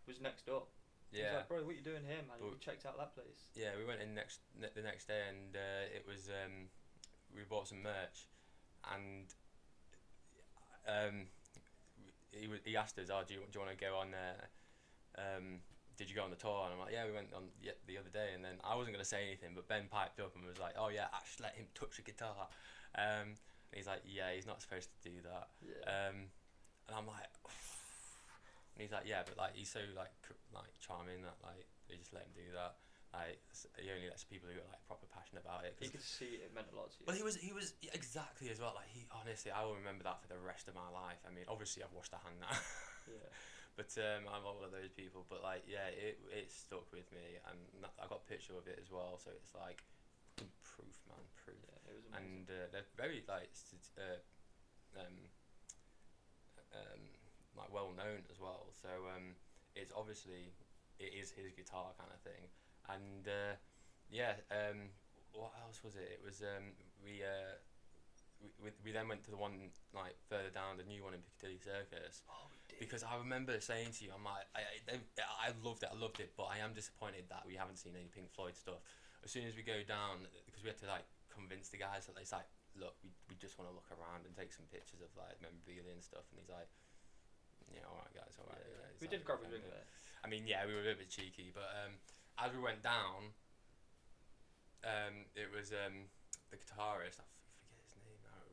A: was next door.
B: Yeah.
A: He was like, "Bro, what you doing here, man?" We checked out that place.
B: Yeah, we went in the next day, and it was we bought some merch, and he asked us, "Oh, do you want to go on there? Did you go on the tour?" And I'm like, "Yeah, we went on the other day." And then I wasn't gonna say anything, but Ben piped up and was like, "Oh yeah, Ash let him touch the guitar." And he's like, "Yeah, he's not supposed to do that."
A: Yeah.
B: And I'm like, and he's like, "Yeah, but like he's so like charming that like they just let him do that. Like he only lets people who are like proper passionate about it."
A: He could see it meant a lot to you.
B: Well, he was exactly as well. Like he honestly, I will remember that for the rest of my life. I mean, obviously I've washed a hand now.
A: Yeah.
B: But I'm not one of those people. But like, yeah, it stuck with me, and I got a picture of it as well. So it's like proof, man, proof.
A: Yeah, it was amazing.
B: And they're very like like well known as well. So it's obviously it is his guitar kind of thing. And what else was it? It was we then went to the one like further down, the new one in Piccadilly Circus.
A: Oh, we did.
B: Because I remember saying to you, I'm like, I loved it, but I am disappointed that we haven't seen any Pink Floyd stuff. As soon as we go down, because we had to like convince the guys that it's like, look, we just want to look around and take some pictures of like memorabilia and stuff. And he's like, yeah, all right, guys, all right.
A: Yeah.
B: Yeah.
A: We did grab a drink there.
B: I mean, yeah, we were a bit cheeky, but as we went down, it was the guitarist, I forget his name now,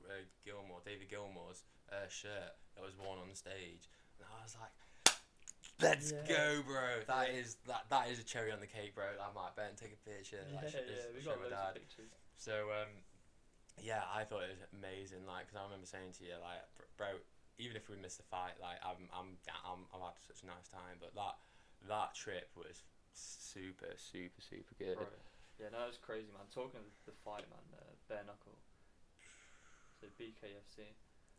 B: David Gilmour's shirt that was worn on stage, and I was like, let's go, bro. That is a cherry on the cake, bro. I'm like, Ben, take a picture. Like,
A: we got loads of pictures.
B: So yeah, I thought it was amazing. Like, because I remember saying to you, like, bro, even if we miss the fight, like, I've had such a nice time. But that trip was super good.
A: Right. Yeah, no, that was crazy, man. Talking of the fight, man, bare knuckle. So BKFC.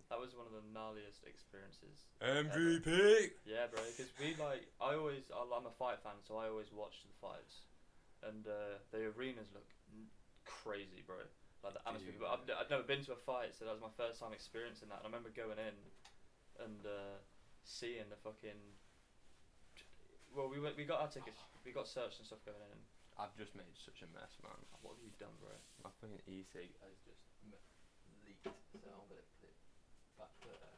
A: That was one of the gnarliest experiences.
B: MVP.
A: Ever. Yeah, bro. Because I'm a fight fan, so I always watch the fights, and the arenas look crazy, bro. like the atmosphere. But I'd never been to a fight, so that was my first time experiencing that. And I remember going in and seeing the fucking. Well, we got our tickets, we got searched and stuff going in.
B: I've just made such a mess, man.
A: What have you done, bro?
B: My fucking e-cig has just leaked, so I'm gonna put it back there.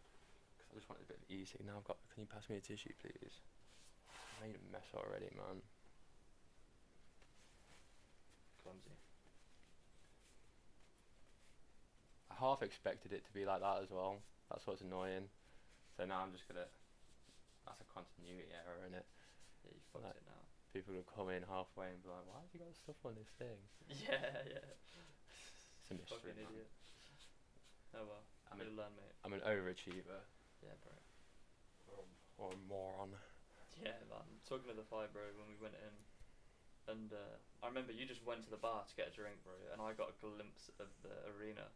B: Cause I just wanted a bit of e-cig. Now I've got. Can you pass me a tissue, please? I made a mess already, man.
A: Clumsy.
B: I half expected it to be like that as well. That's what's annoying. So now I'm just gonna. That's a continuity error, innit?
A: Yeah, you fucked it now.
B: People will come in halfway and be like, "Why have you got stuff on this thing?"
A: Yeah.
B: It's a mystery,
A: Fucking
B: man.
A: idiot. Oh well. You'll learn, mate.
B: I'm an overachiever.
A: Yeah, bro.
B: Or a moron.
A: Yeah, man. Talking of the fight, bro, when we went in, and I remember you just went to the bar to get a drink, bro, and I got a glimpse of the arena,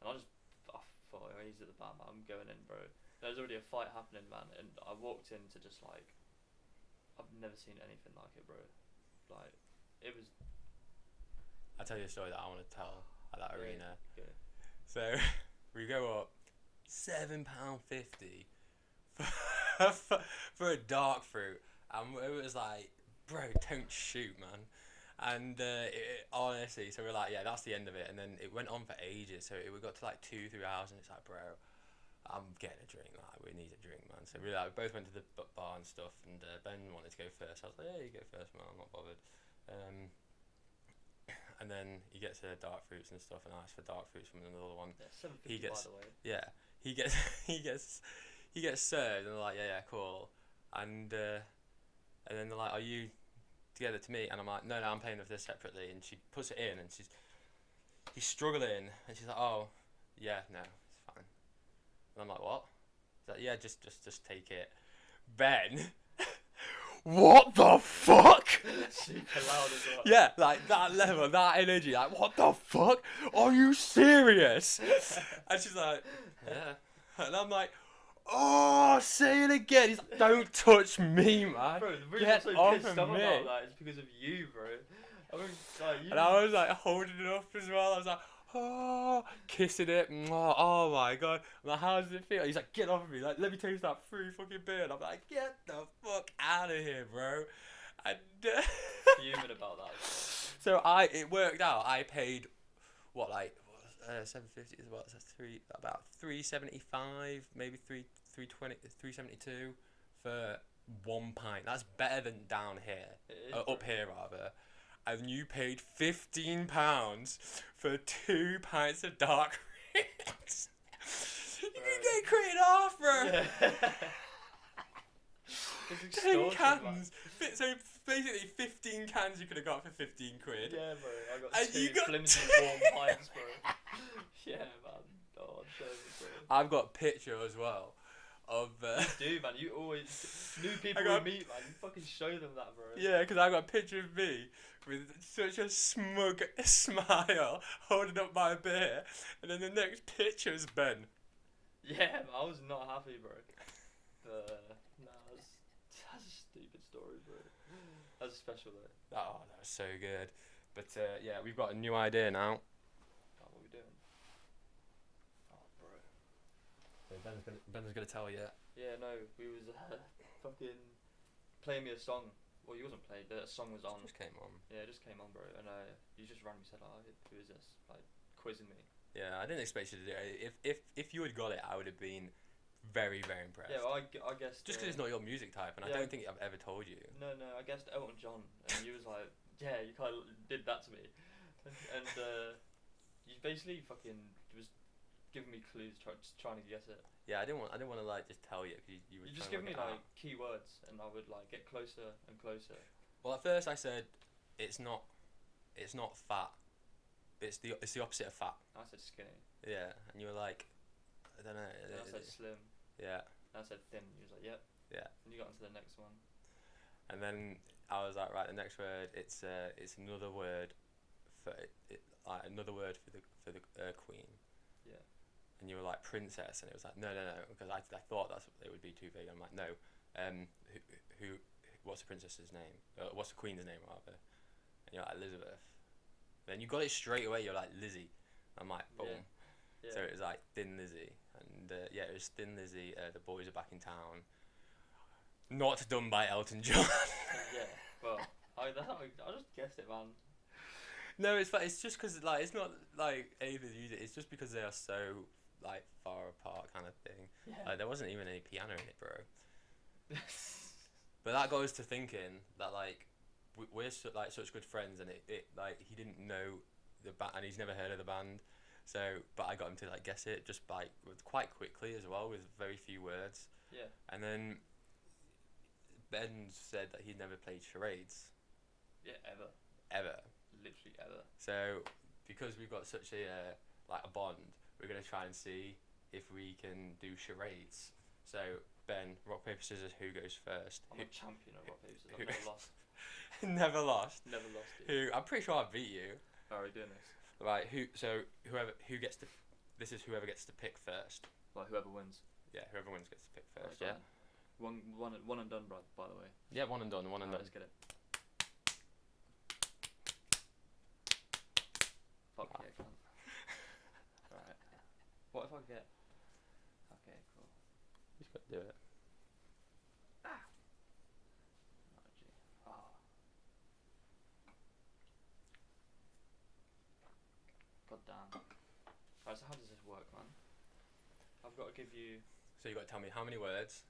A: and I thought, oh, he's at the bar, man. I'm going in, bro. There's already a fight happening, man, and I walked in to just like, I've never seen anything like it, bro. Like, it was.
B: I'll tell you a story that I want to tell at that arena.
A: Okay.
B: So we go up, £7.50 for a dark fruit, and it was like, bro, don't shoot, man. And honestly, so we're like, yeah, that's the end of it. And then it went on for ages. So we got to like 2-3 hours, and it's like, bro, I'm getting a drink. Like, we need a drink, man. So we both went to the bar and stuff. And Ben wanted to go first. I was like, yeah, you go first, man. I'm not bothered. And then he gets dark fruits and stuff, and I asked for dark fruits from another one.
A: Yeah, $7.50 by the way.
B: Yeah, he gets served, and they're like, yeah, cool. And then they're like, are you together to me? And I'm like, no, I'm paying for this separately. And she puts it in, and he's struggling, and she's like, oh, yeah, no, it's fine. And I'm like, what? She's like, yeah, just take it. Ben, what the fuck?
A: Super loud as well.
B: Yeah, like that level, that energy, like, what the fuck? Are you serious? And she's like, yeah. And I'm like, oh, say it again. He's like, don't touch me, man.
A: Bro, the reason
B: Get
A: I'm so
B: off
A: pissed
B: of
A: off
B: me.
A: about that is because of you, bro. I mean, like, you.
B: And I was like holding it up as well. I was like, oh, kissing it. Oh my god. I'm like, how does it feel? He's like, get off of me. Like, let me taste that free fucking beer. And I'm like, get the fuck out of here, bro. And
A: fuming about that.
B: so it worked out. I paid what, like $7.50 is what? That's about $3.75, maybe $3.20, $3.72 for 1 pint. That's better than down here, up here rather. And you paid £15 for 2 pints of dark drinks. You can get crated off, bro.
A: Yeah.
B: 10 cans. So basically 15 cans you could have got for 15 quid.
A: Yeah, bro. I got
B: And you
A: two
B: got
A: flimsy warm pints, bro. Yeah, man. Oh, I'm telling you, bro.
B: I've got a picture as well of.
A: You do, man. You always new people
B: got-
A: we meet, man. You fucking show them that, bro.
B: Yeah, because I got a picture of me with such a smug smile holding up my beer, and then the next picture is Ben.
A: Yeah, man, I was not happy, bro. Nah, that's a stupid story, bro. That's special though.
B: Oh, that was so good. But yeah, we've got a new idea now.
A: Oh, what are we doing? Oh, bro.
B: So Ben's gonna tell you.
A: Yeah, no, we was fucking playing me a song. Well, you wasn't played. The song was on.
B: It just came on.
A: Yeah, it just came on, bro. And you just randomly said, "Oh, who is this?" Like quizzing me.
B: Yeah, I didn't expect you to do it. If you had got it, I would have been very, very impressed.
A: Yeah, well, I guess.
B: Just because it's not your music type, and I
A: yeah.
B: don't think I've ever told you.
A: No, I guessed Elton John, and you was like, "Yeah, you kind of did that to me," and you basically fucking was giving me clues, trying to guess it.
B: Yeah, I didn't want to like just tell you because you were.
A: You just
B: trying
A: give
B: to
A: me
B: work it
A: like keywords, and I would like get closer and closer.
B: Well, at first I said, it's not fat. It's the opposite of fat.
A: I said skinny.
B: Yeah, and you were like, I don't know.
A: And I said slim.
B: Yeah.
A: And I said thin. You was like, yep.
B: Yeah.
A: And you got into the next one.
B: And then I was like, right, the next word, it's another word for like another word for the queen.
A: Yeah.
B: And you were like princess, and it was like no, because I thought it would be too big. I'm like no, who what's the princess's name? What's the queen's name rather? And you're like Elizabeth. Then you got it straight away. You're like Lizzie. I'm like, boom.
A: Yeah.
B: So it was like Thin Lizzy, and it was Thin Lizzy. The boys are back in town. Not done by Elton John.
A: Yeah, well, I just guessed it, man.
B: No, it's just because like it's not like anything to use it. It's just because they are so like far apart, kind of thing.
A: Yeah.
B: Like there wasn't even any piano in it, bro. But that got us to thinking that like we're such good friends, and it like he didn't know the band, and he's never heard of the band. So, but I got him to like guess it just by quite quickly as well, with very few words.
A: Yeah.
B: And then Ben said that he'd never played charades.
A: Yeah, ever. Literally ever.
B: So, because we've got such a like a bond, we're gonna try and see if we can do charades. So, Ben, rock paper scissors. Who goes first?
A: I'm a champion at rock paper scissors. I've never lost.
B: Never lost.
A: Never lost. Dude.
B: Who? I'm pretty sure I beat you.
A: How are we doing this?
B: Right. Who gets to? This is whoever gets to pick first.
A: Like whoever wins.
B: Yeah, whoever wins gets to pick first.
A: That's
B: Yeah.
A: fine. One and done, by the way.
B: Yeah, one and done. One and done.
A: Let's get it. Fuck yeah, cunt. Right. What if I get? Okay, cool.
B: You just gotta do it.
A: Oh, gee. Ah. God damn. Right, so how does this work, man? I've got to give you
B: So you got to tell me how many words.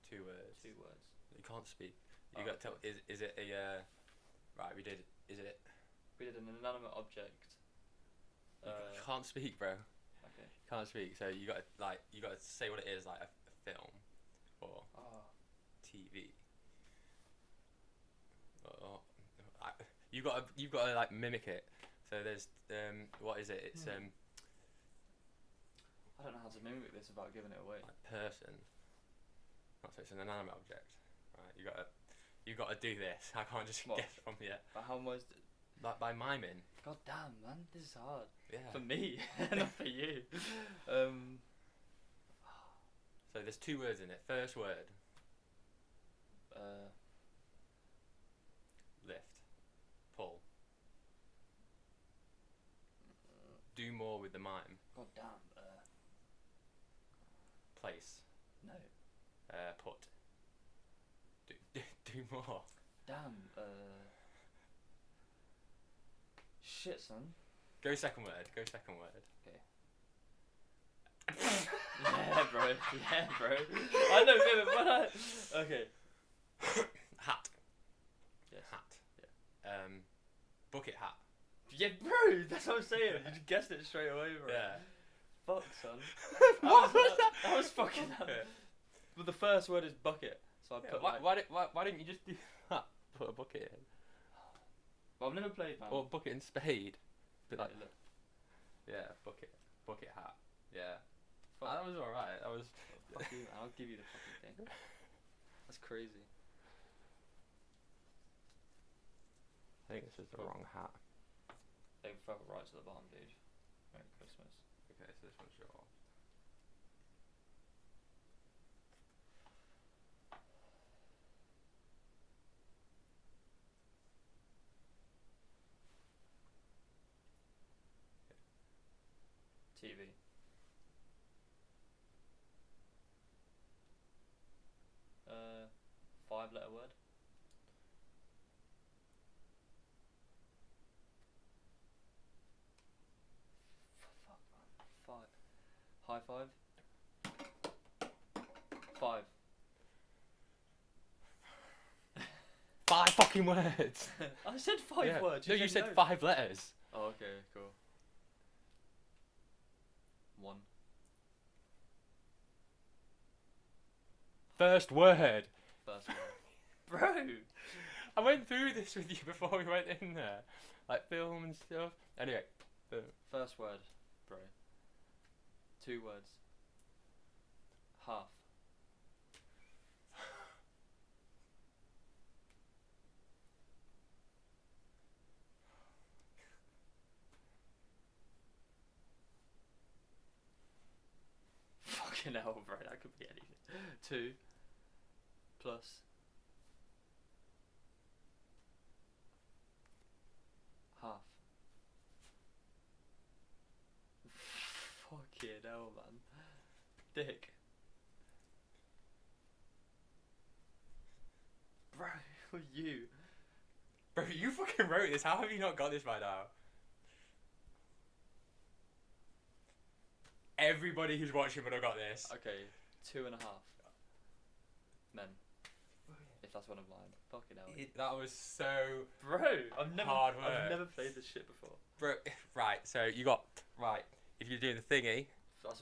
B: 2 words.
A: 2 words.
B: You can't speak.
A: Oh,
B: You got to tell.
A: okay.
B: Is it a? Right, we did. Is it?
A: We did an inanimate object.
B: You can't speak, bro.
A: Okay.
B: You can't speak. So you got to say what it is, like a film, or
A: Oh.
B: TV. Or, you've got to like mimic it. So there's what is it? It's
A: I don't know how to mimic this without giving it away.
B: like person. Oh, so it's an inanimate object. Right, you got to do this. I can't just
A: What?
B: guess from here.
A: But how much?
B: Like by miming.
A: God damn, man, this is hard.
B: Yeah.
A: For me, not for you.
B: So there's 2 words in it. First word. Lift. Pull. Do more with the mime.
A: God damn.
B: Place.
A: No.
B: Put. Do more.
A: Damn. Shit, son.
B: Go second word.
A: Okay. Yeah, bro. Yeah, bro. I know, but okay.
B: Hat.
A: Yes.
B: Hat.
A: Yeah.
B: Bucket hat.
A: Yeah, bro. That's what I'm saying. You just guessed it straight away, bro.
B: Yeah.
A: Fuck, son.
B: What was that?
A: That was fucking. But the first word is bucket, so I
B: Yeah,
A: put
B: why didn't you just do that? Put a bucket in.
A: Well, I've never played, man.
B: Or bucket and spade. Be like,
A: look.
B: yeah, bucket hat. Yeah.
A: Fuck.
B: That was alright. That was.
A: Fuck you, man. I'll give you the fucking thing. That's crazy.
B: I think this is the wrong hat.
A: They fell right to the bottom, dude. Merry Christmas.
B: Okay, so this one's yours.
A: TV. Uh, 5-letter word. Fuck, man. 5. High five. 5.
B: 5 fucking words.
A: I said 5
B: Yeah.
A: words.
B: No, you said 5 letters.
A: Oh, okay, cool. 1.
B: First word.
A: First word. Bro!
B: I went through this with you before we went in there, like film and stuff. Anyway,
A: First word, bro. 2 words. Half. Fucking hell, bro. That could be anything. 2 plus half. Fucking hell, man. Dick. Bro, you.
B: Bro, you fucking wrote this. How have you not got this by now? Everybody who's watching would have got this.
A: Okay, 2.5 men. If that's one of mine. Fucking hell.
B: That was so
A: Bro, I've never played this shit before.
B: Bro, right, so you got... Right, if you're doing the thingy,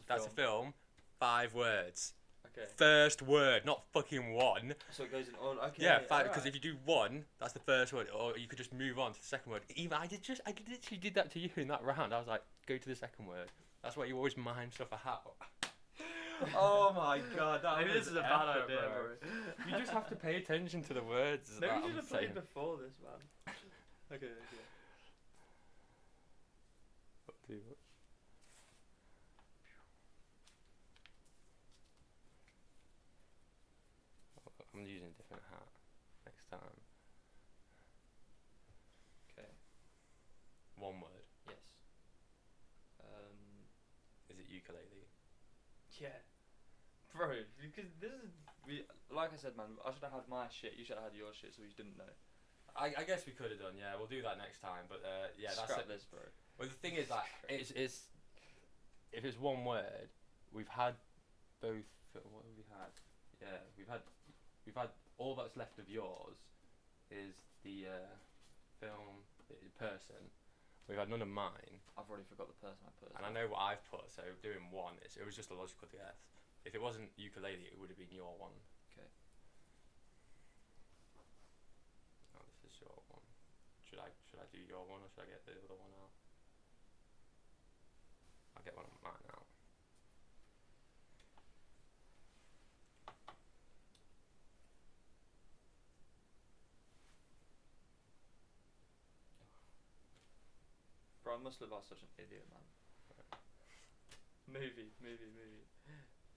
B: that's a film. 5 words.
A: Okay.
B: First word, not fucking one.
A: So it goes in all... Okay.
B: Yeah, 5, because if you do 1, that's the first word, or you could just move on to the second word. Even I literally did that to you in that round. I was like, go to the second word. That's why you always mime stuff out.
A: Oh my god, maybe this is a bad idea, bro.
B: You just have to pay attention to the words.
A: Maybe you should have played before this, man. Okay.
B: I'm using a different hat next time.
A: Okay.
B: 1 word.
A: Yes.
B: Is it ukulele?
A: Yeah. Bro, because this is... like I said, man, I should have had my shit, you should have had your shit, so we didn't know.
B: I guess we could have done, yeah. We'll do that next time, but yeah, that's
A: Scrap this, bro.
B: Well, the thing is, like, it's if it's 1 word, we've had both... What have we had? Yeah, we've had all that's left of yours is the film, the person. We've had none of mine.
A: I've already forgot the person I put.
B: And I know what I've put, so doing 1, it was just a logical guess. If it wasn't ukulele, it would have been your one.
A: Okay.
B: Oh, this is your one. Should I do your one, or should I get the other one out? I'll get one of mine out.
A: Bro, I must look like such an idiot, man. Movie.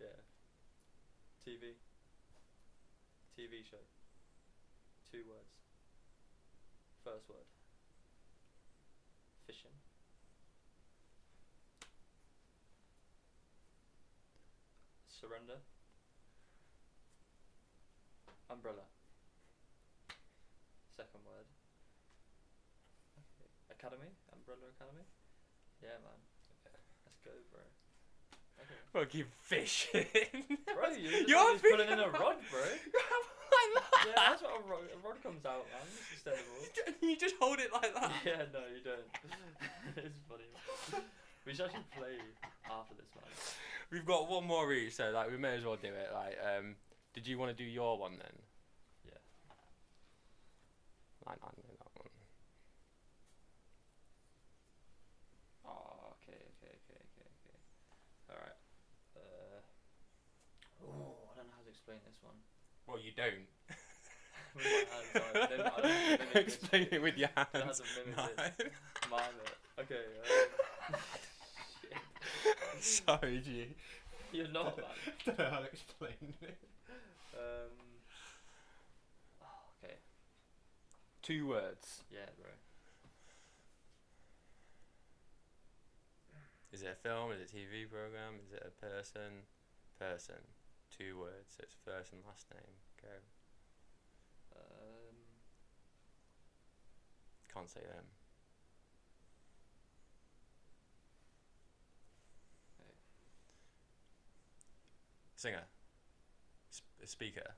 A: Yeah. TV show. 2 words. First word. Fishing. Surrender. Umbrella. Second word. Okay. Academy. Umbrella Academy. Yeah, man. Let's go, bro. Okay.
B: Fucking fishing.
A: Bro, you're just putting in a rod, bro.
B: Why not?
A: Yeah, that's what a rod comes out, man. It's extendable.
B: You just hold it like that.
A: Yeah, no, you don't. It's funny. We should actually play after this, man.
B: We've got 1 more each, so like we may as well do it. Like, did you want to do your one then?
A: Yeah.
B: I know that one.
A: Oh, okay. Alright. I don't know how to explain this one.
B: Well, you don't.
A: With my hands, I don't know how to mimic
B: Explain
A: this.
B: it with your
A: I don't know how
B: hands.
A: to mimic
B: No.
A: this. Mime it. Okay. Shit.
B: Sorry, G.
A: You're not, man.
B: Don't know how to explain it.
A: Okay.
B: 2 words.
A: Yeah, bro.
B: Is it a film? Is it a TV program? Is it a person? Person. 2 words. So it's first and last name. Go. Can't say them.
A: Okay.
B: Singer. Speaker.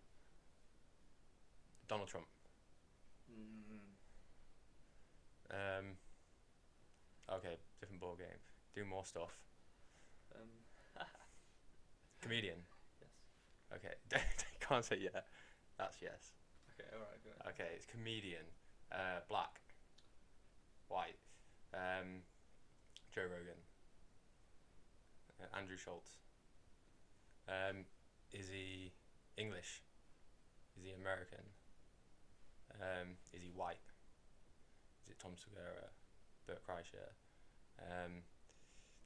B: Donald Trump. Okay, different ball game. Do more stuff. Comedian.
A: Yes.
B: Okay, can't say yeah. That's yes.
A: Okay, alright, go ahead.
B: Okay, it's comedian. Black. White. Joe Rogan. Andrew Schultz. Is he English? Is he American? Is he white? Is it Tom Segura? Bert Kreischer?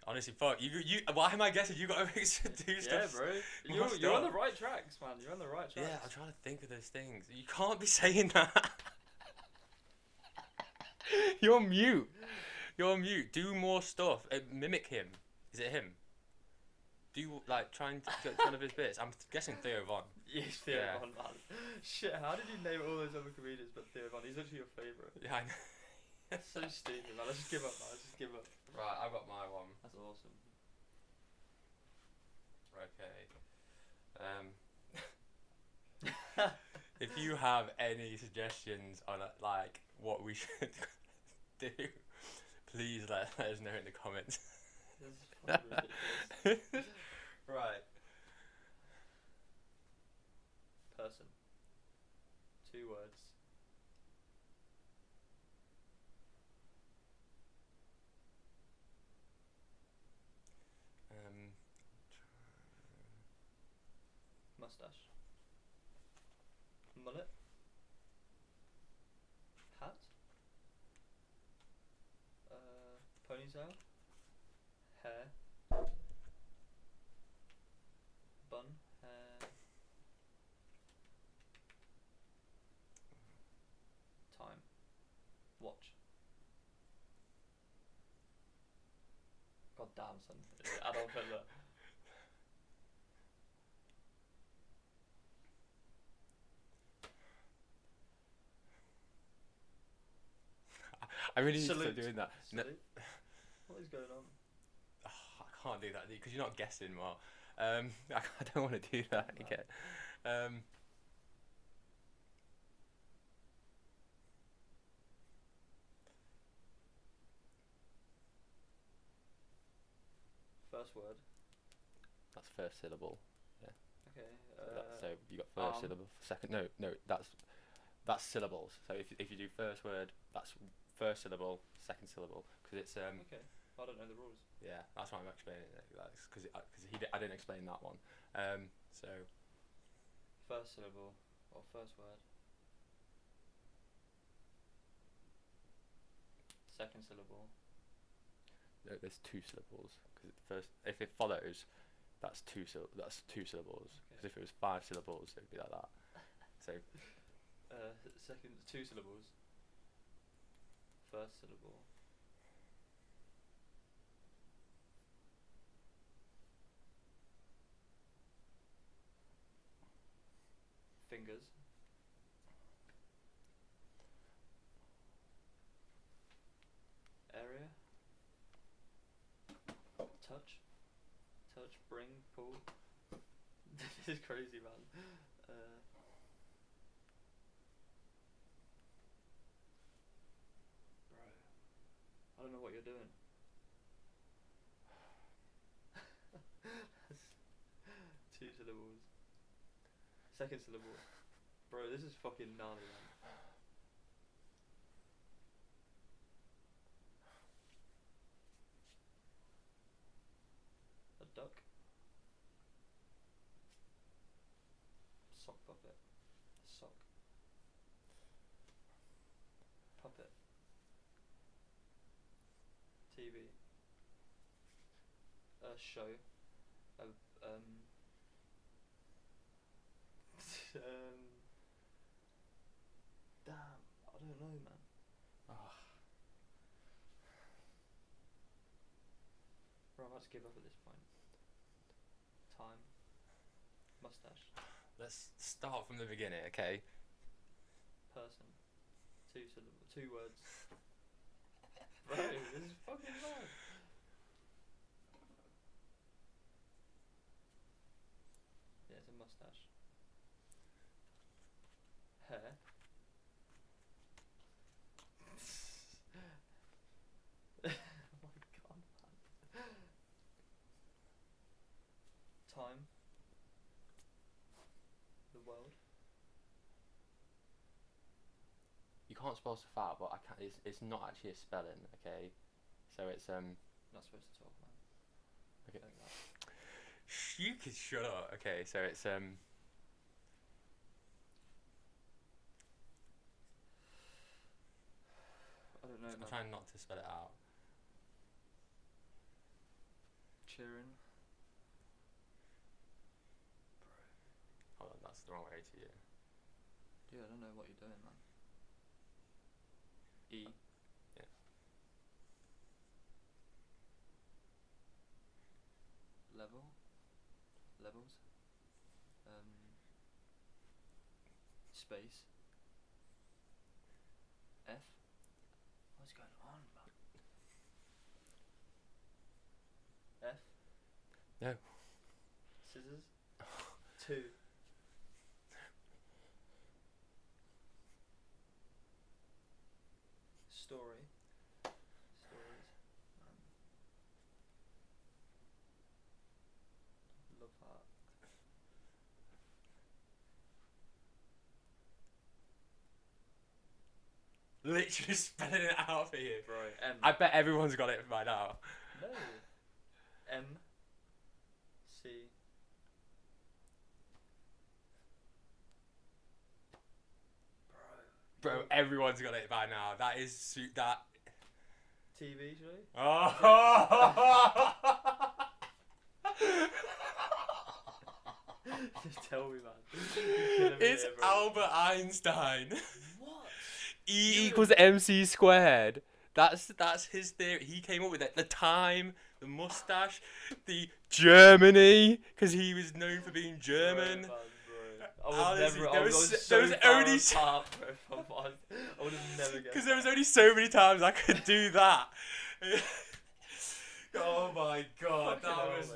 B: Honestly, fuck you. Why am I guessing? You got to do stuff.
A: Yeah, bro. You're on the right tracks, man. You're on the right tracks.
B: Yeah, I'm trying to think of those things. You can't be saying that. You're mute. Do more stuff. Mimic him. Is it him? Do you like trying to get one of his bits? I'm guessing Theo Von.
A: Yes, Theo
B: Yeah.
A: Von, man. Shit, how did you name all those other comedians but Theo Von? He's literally your favourite.
B: Yeah, I know.
A: That's so stupid, man. Let's just give up, man. Let's just give up.
B: Right, I've got my one.
A: That's awesome.
B: Okay. If you have any suggestions on like what we should do, please let us know in the comments.
A: This is fucking ridiculous.
B: Right.
A: Person. 2 words. Mustache. Mullet. Hat. Ponytail. Hair. Bun. Hair. Time. Watch. God damn, son. Is it Adolf Hitler?
B: I really need to
A: Salute.
B: start doing that. No,
A: Salute. What is going on?
B: I can't do that because you're not guessing more. I don't want to do that
A: No.
B: again.
A: First word.
B: That's first syllable.
A: Okay.
B: So you got first
A: arm.
B: syllable. Second, no, that's syllables. So if you do first word, that's first syllable, second syllable, because it's
A: Okay. I don't know the rules.
B: yeah, that's why I'm explaining it. Because I didn't explain that one. So
A: First syllable or first word. Second syllable.
B: no, there's 2 syllables. Because first, if it follows, that's two syllables. Because
A: Okay.
B: if it was 5 syllables, it'd be like that. So
A: Second 2 syllables. First syllable. Fingers. Area. Touch. Touch. Bring. Pull. This is crazy, man. Bro, I don't know what you're doing. That's 2 syllables. Second syllable. Bro, this is fucking gnarly, man. A duck. Sock puppet. Sock. Puppet. TV. A show. Damn, I don't know, man. Bro, I might just give up at this point. Time. Mustache.
B: let's start from the beginning, okay?
A: Person. 2 syllables. 2 words. Bro, this is fucking mad. Yeah, it's a mustache. Hair. Oh my god, man. Time. The world.
B: You can't spell stuff out, but I can't. It's not actually a spelling, okay? So it's
A: Not supposed to talk, man.
B: Okay.
A: Like that.
B: You could shut up. Okay, so it's
A: I don't know,
B: I'm
A: man.
B: trying not to spell it out.
A: Cheering.
B: Hold on, that's the wrong way to you.
A: Yeah, I don't know what you're doing, man. E.
B: Yeah.
A: Level. levels. Space. F. What's going on, man? F.
B: No.
A: Scissors. 2. Story. Stories. Love heart.
B: Literally spelling it out for you.
A: Bro, M.
B: I bet everyone's got it by now.
A: No. M. C.
B: Bro, everyone's got it by now. That is that.
A: TV, should I?
B: Oh.
A: Just tell me, man.
B: It's Albert Einstein.
A: What?
B: E equals MC squared. That's his theory. He came up with it. The time, the mustache, the Germany, because he was known for being German.
A: Bro. I would
B: Honestly,
A: never.
B: there was only
A: I would have never guessed.
B: because there was only so many times I could do that. Oh my god, that was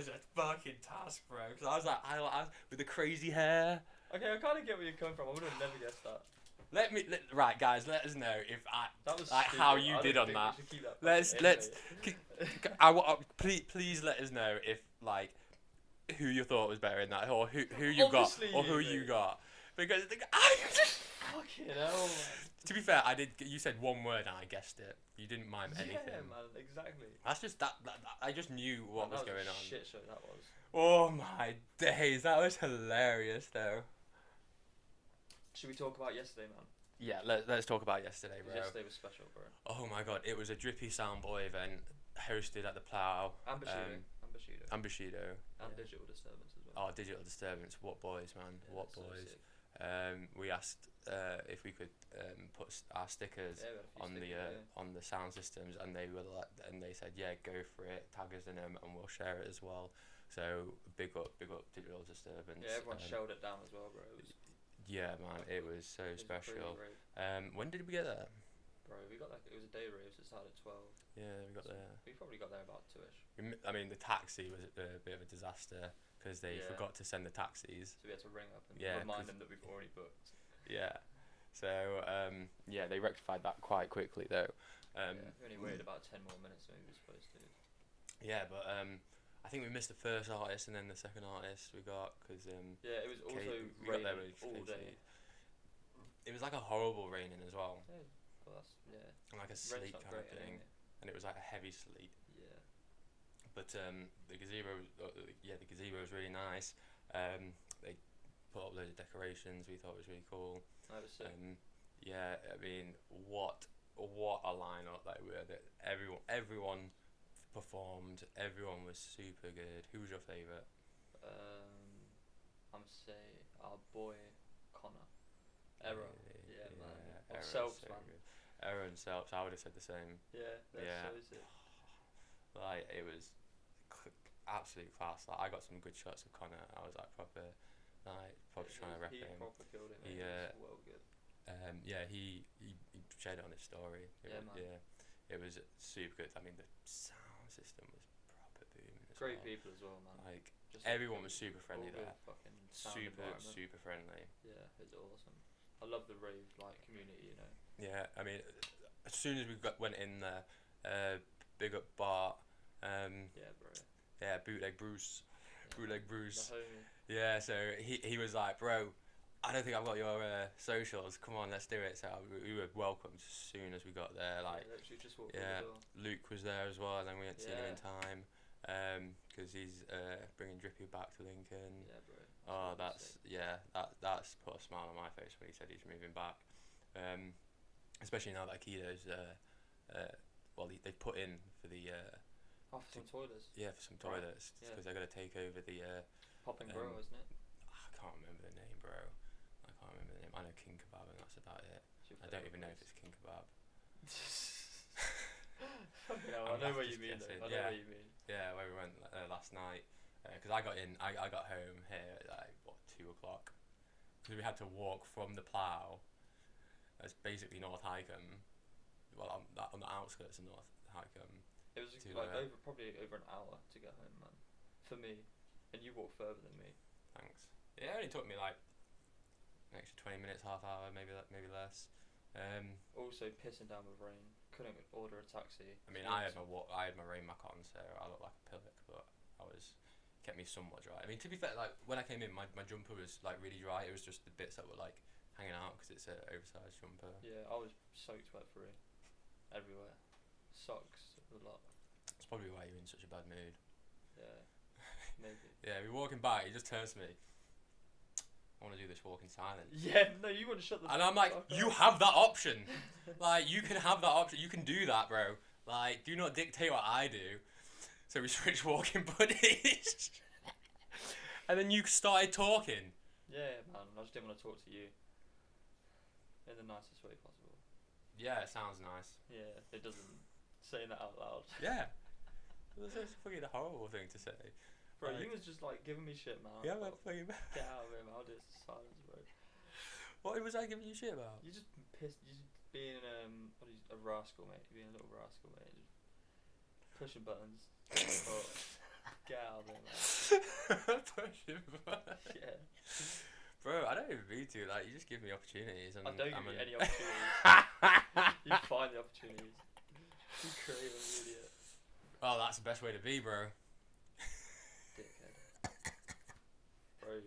B: a fucking task, bro. Because I was like, I with the crazy hair.
A: Okay, I kind of get where you're coming from. I would have never guessed that.
B: Right, guys, let us know if
A: That was
B: like
A: stupid.
B: how you
A: I
B: did
A: don't
B: on
A: think
B: that.
A: we should keep that
B: Let's
A: anyway.
B: please let us know if like who you thought was better in that, or who you
A: Obviously
B: got, or
A: you,
B: who you
A: mate.
B: got, because
A: Fucking hell, man.
B: to be fair, I did. You said one word and I guessed it. You didn't mime anything.
A: Yeah, man, exactly.
B: That's just that I just knew what
A: Man,
B: was
A: that
B: going
A: a
B: on.
A: Shit show that was.
B: Oh my days, that was hilarious though.
A: Should we talk about yesterday, man?
B: Yeah, let's talk about yesterday,
A: 'Cause
B: bro.
A: yesterday was special, bro.
B: Oh my god, it was a Drippy Soundboy event hosted at the Plough.
A: And Bushido.
B: And Bushido.
A: And
B: Yeah.
A: Digital Disturbance as well.
B: Oh, Digital Disturbance, what boys, man,
A: Yeah,
B: what
A: so
B: boys.
A: sick.
B: We asked if we could put our stickers
A: Yeah, we had a few
B: on
A: stickers,
B: on the sound systems, and they were like, and they said, yeah, go for it, tag us in them, and we'll share it as well. So big up Digital Disturbance.
A: Yeah, everyone shelled it down as well, bro. It was,
B: Yeah, man, it was so
A: it was
B: special.
A: pretty great.
B: When did we get there?
A: Bro, we got it was a day rave, so it started at 12.
B: Yeah, we got there.
A: We probably got there about 2ish.
B: I mean, the taxi was a bit of a disaster because they
A: Yeah.
B: forgot to send the taxis.
A: So we had to ring up and
B: Yeah,
A: remind
B: 'cause-
A: them that we've already booked.
B: Yeah. So yeah, they rectified that quite quickly though.
A: Yeah, we only waited about 10 more minutes than we were supposed to.
B: Yeah, but I think we missed the first artist and then the second artist we got because
A: Yeah, it was also
B: we got there
A: raining
B: with
A: all
B: Katie.
A: day.
B: It was like a horrible raining as well,
A: Yeah, well, that's, yeah.
B: and like a
A: Rain's
B: sleet
A: not
B: kind of
A: great
B: thing,
A: anyway.
B: and it was like a heavy sleet.
A: Yeah.
B: But the gazebo, the gazebo was really nice. They put up loads of decorations. We thought it was really cool.
A: That was sick.
B: Yeah, I mean, what a lineup they were. That everyone performed. Everyone was super good. Who was your favourite?
A: I'm say our boy Connor. Error. Yeah, man. Or
B: Aaron,
A: Selps,
B: so
A: man.
B: good. Aaron Selps, I would have said the same.
A: Yeah, that's
B: Yeah.
A: so sick.
B: Like it was absolute class. Like I got some good shots of Connor. I was like proper trying to rep
A: He
B: him.
A: proper killed it,
B: He,
A: mate. It was well good.
B: Yeah, he shared it on his story.
A: Yeah, man.
B: Yeah, it was super good. I mean, the sound system was proper booming. As
A: Great
B: well.
A: people as well, man.
B: Like
A: Just
B: everyone
A: good-
B: was super friendly
A: all good
B: there.
A: fucking sound environment.
B: Super friendly.
A: Yeah, it's awesome. I love the rave like community, you know.
B: Yeah, I mean, as soon as we went in there, big up Bart.
A: Yeah, bro.
B: Yeah, bootleg Bruce.
A: Yeah.
B: Bootleg Bruce.
A: The homie.
B: Yeah, so he was like, bro, I don't think I've got your socials. Come on, let's do it. So we were welcomed as soon as we got there. Like,
A: yeah, literally just walked
B: yeah,
A: through the door.
B: Luke was there as well, and then we hadn't seen him in
A: Yeah.
B: time because he's bringing Drippy back to Lincoln.
A: Yeah, bro.
B: Oh,
A: really
B: that's
A: sick.
B: that's put a smile on my face when he said he's moving back. Especially now that Aikido's they put in for the
A: Oh, for some toilets.
B: for some
A: Right.
B: toilets
A: Yeah.
B: because they're gonna take over the
A: Popping bro, isn't it?
B: I can't remember the name, bro. I can't remember the name. I know King Kebab and that's about it.
A: It's your
B: I don't
A: favourite
B: even know if
A: place.
B: it's King Kebab.
A: Fucking hell, I
B: I'm
A: know
B: half
A: what
B: just
A: you mean,
B: guessing.
A: though. I know
B: Yeah.
A: what you mean.
B: Yeah, where we went last night. because I got home here at like what 2 o'clock, because we had to walk from the plough. That's basically North Highcombe. Well, on the outskirts of North Highcombe.
A: It was like probably over an hour to get home, man. For me, and you walked further than me.
B: Thanks. It only took me like an extra 20 minutes, half hour, maybe less.
A: Also pissing down with rain. Couldn't order a taxi.
B: I mean, I had my rain mac on, so I looked like a pillock, but kept me somewhat dry. I mean, to be fair, like when I came in, my jumper was like really dry. It was just the bits that were like hanging out because it's an oversized jumper.
A: Yeah, I was soaked wet through everywhere. Socks a lot.
B: That's probably why you're in such a bad mood.
A: Yeah, maybe.
B: Yeah, we're walking by. He just turns to me. I want to do this walk in silence.
A: Yeah, no, you want to shut the.
B: And I'm like, you have that option. Like, you can have that option. You can do that, bro. Like, do not dictate what I do. So we switched walking buddies. And then you started talking.
A: Yeah, man. I just didn't want to talk to you. In the nicest way possible.
B: Yeah, it sounds nice.
A: Yeah, it doesn't. Saying that out loud.
B: Yeah. That's a fucking horrible thing to say.
A: Bro,
B: like,
A: you was just like giving me shit, man.
B: Yeah, man, fucking.
A: Get out of here, man. I'll do this in silence, bro.
B: What was I giving you shit about?
A: You just pissed. You just being a rascal, mate. You're being a little rascal, mate. Just pushing buttons. Oh, get out of here, man.
B: Pushing buttons.
A: Yeah.
B: Bro, I don't even mean to. Like, you just give me opportunities. And
A: I don't give you any opportunities. You find the opportunities. You create an idiot.
B: Oh, that's the best way to be, bro.
A: Dickhead. Bro.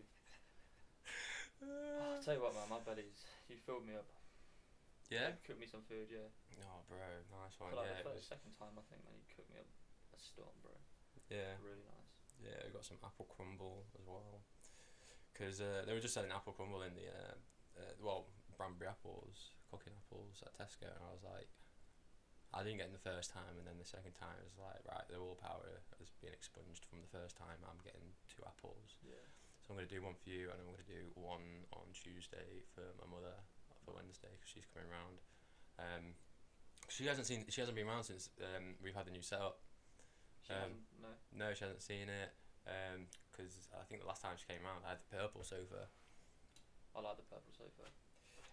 A: I'll tell you what, man, my belly's. You filled me up.
B: Yeah?
A: You cooked me some food, yeah.
B: Oh, bro, nice one.
A: For like
B: yeah,
A: the second time, I think, man, you cooked me up a storm, bro.
B: Yeah.
A: Really nice.
B: Yeah, we got some apple crumble as well. Because they were just selling apple crumble in the, Branbury apples, cooking apples at Tesco, and I was like, I didn't get in the first time, and then the second time it was like, right, the willpower has been expunged from the first time. I'm getting 2 apples.
A: Yeah.
B: So I'm going to do one for you, and I'm going to do one on Tuesday for my mother for Wednesday because she's coming round. She hasn't been around since we've had the new setup.
A: She hasn't, no.
B: No, she hasn't seen it. Because I think the last time she came around, I had the purple sofa.
A: I like the purple sofa.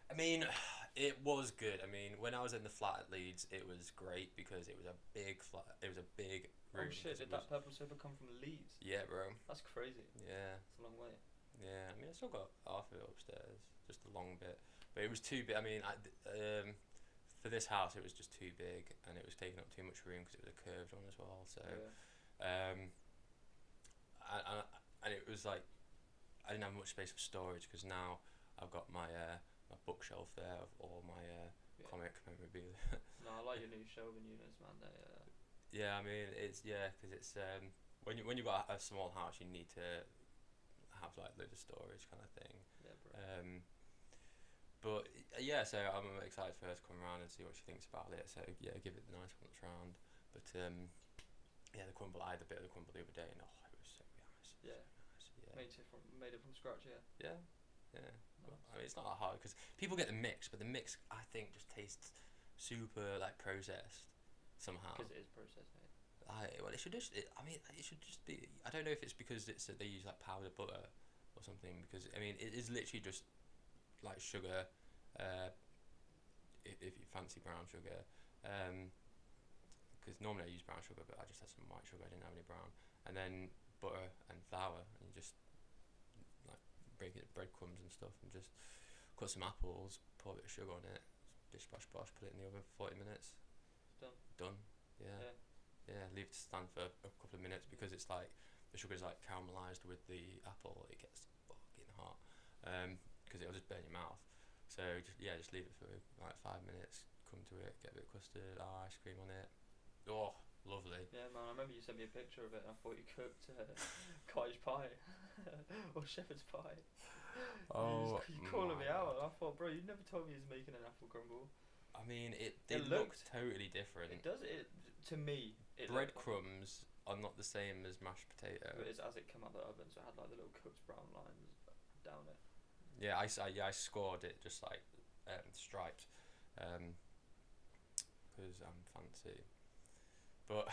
B: I mean, it was good. I mean, when I was in the flat at Leeds, it was great because it was a big flat. It was a big room.
A: Oh shit! Did that purple sofa come from Leeds?
B: Yeah, bro.
A: That's crazy.
B: Yeah.
A: It's a long way.
B: Yeah, I mean, I still got half of it upstairs, just a long bit. But it was too big. I mean, for this house, it was just too big, and it was taking up too much room because it was a curved one as well. So,
A: yeah.
B: and it was like I didn't have much space for storage because now I've got my my bookshelf there of all my comic memorabilia.
A: No, I like your new shelving units, man. They
B: Yeah, I mean it's because it's when you got a small house, you need to have like loads of storage kind of thing.
A: Yeah, bro.
B: But yeah, so I'm excited for her to come around and see what she thinks about it. So yeah, give it a nice once round. But yeah, the crumble. I had a bit of the crumble the other day, and it was so nice.
A: Yeah.
B: Nice, yeah.
A: Made it from scratch, yeah.
B: Yeah. Yeah.
A: Nice.
B: I mean, it's not that hard because people get the mix, but the mix I think just tastes super like processed somehow.
A: Because it is processed, mate.
B: Well, it should just. It should just be. I don't know if it's because they use like powdered butter or something. Because I mean, it is literally just like sugar. If you fancy brown sugar. Because normally I use brown sugar, but I just had some white sugar. I didn't have any brown. And then butter and flour, and you just like break it breadcrumbs and stuff, and just cut some apples, pour a bit of sugar on it, dish bash bosh, put it in the oven for 40 minutes. Done. Yeah. Leave it to stand for a couple of minutes because it's like the sugar's like caramelized with the apple. It gets fucking hot because it'll just burn your mouth. So just leave it for like 5 minutes. Come to it, get a bit of custard, ice cream on it. Oh, lovely.
A: Yeah, man. I remember you sent me a picture of it, and I thought you cooked cottage pie or shepherd's pie.
B: Oh,
A: you calling me out? I thought, bro, you never told me he was making an apple crumble.
B: I mean, it
A: It
B: looked
A: looked-
B: totally different.
A: It does it to me. It looked like-
B: Breadcrumbs are not the same as mashed potato.
A: But it's as it came out the oven, so it had like the little cooked brown lines down it.
B: Yeah, I scored it just like striped, because I'm fancy. But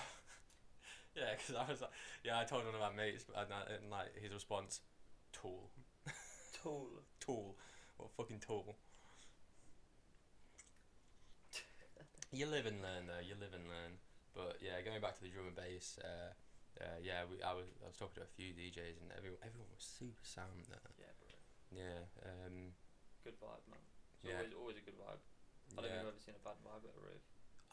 B: Yeah, because I was like, yeah, I told one of my mates, and like his response, tool,
A: Tool.
B: tool, what fucking tool. You live and learn, though. You live and learn. But yeah, going back to the drum and bass, yeah, I was talking to a few DJs, and everyone was super sound there.
A: Yeah, bro.
B: Yeah,
A: Good vibe, man. It's
B: yeah,
A: always a good vibe. I don't think I've ever seen a bad vibe at a rave.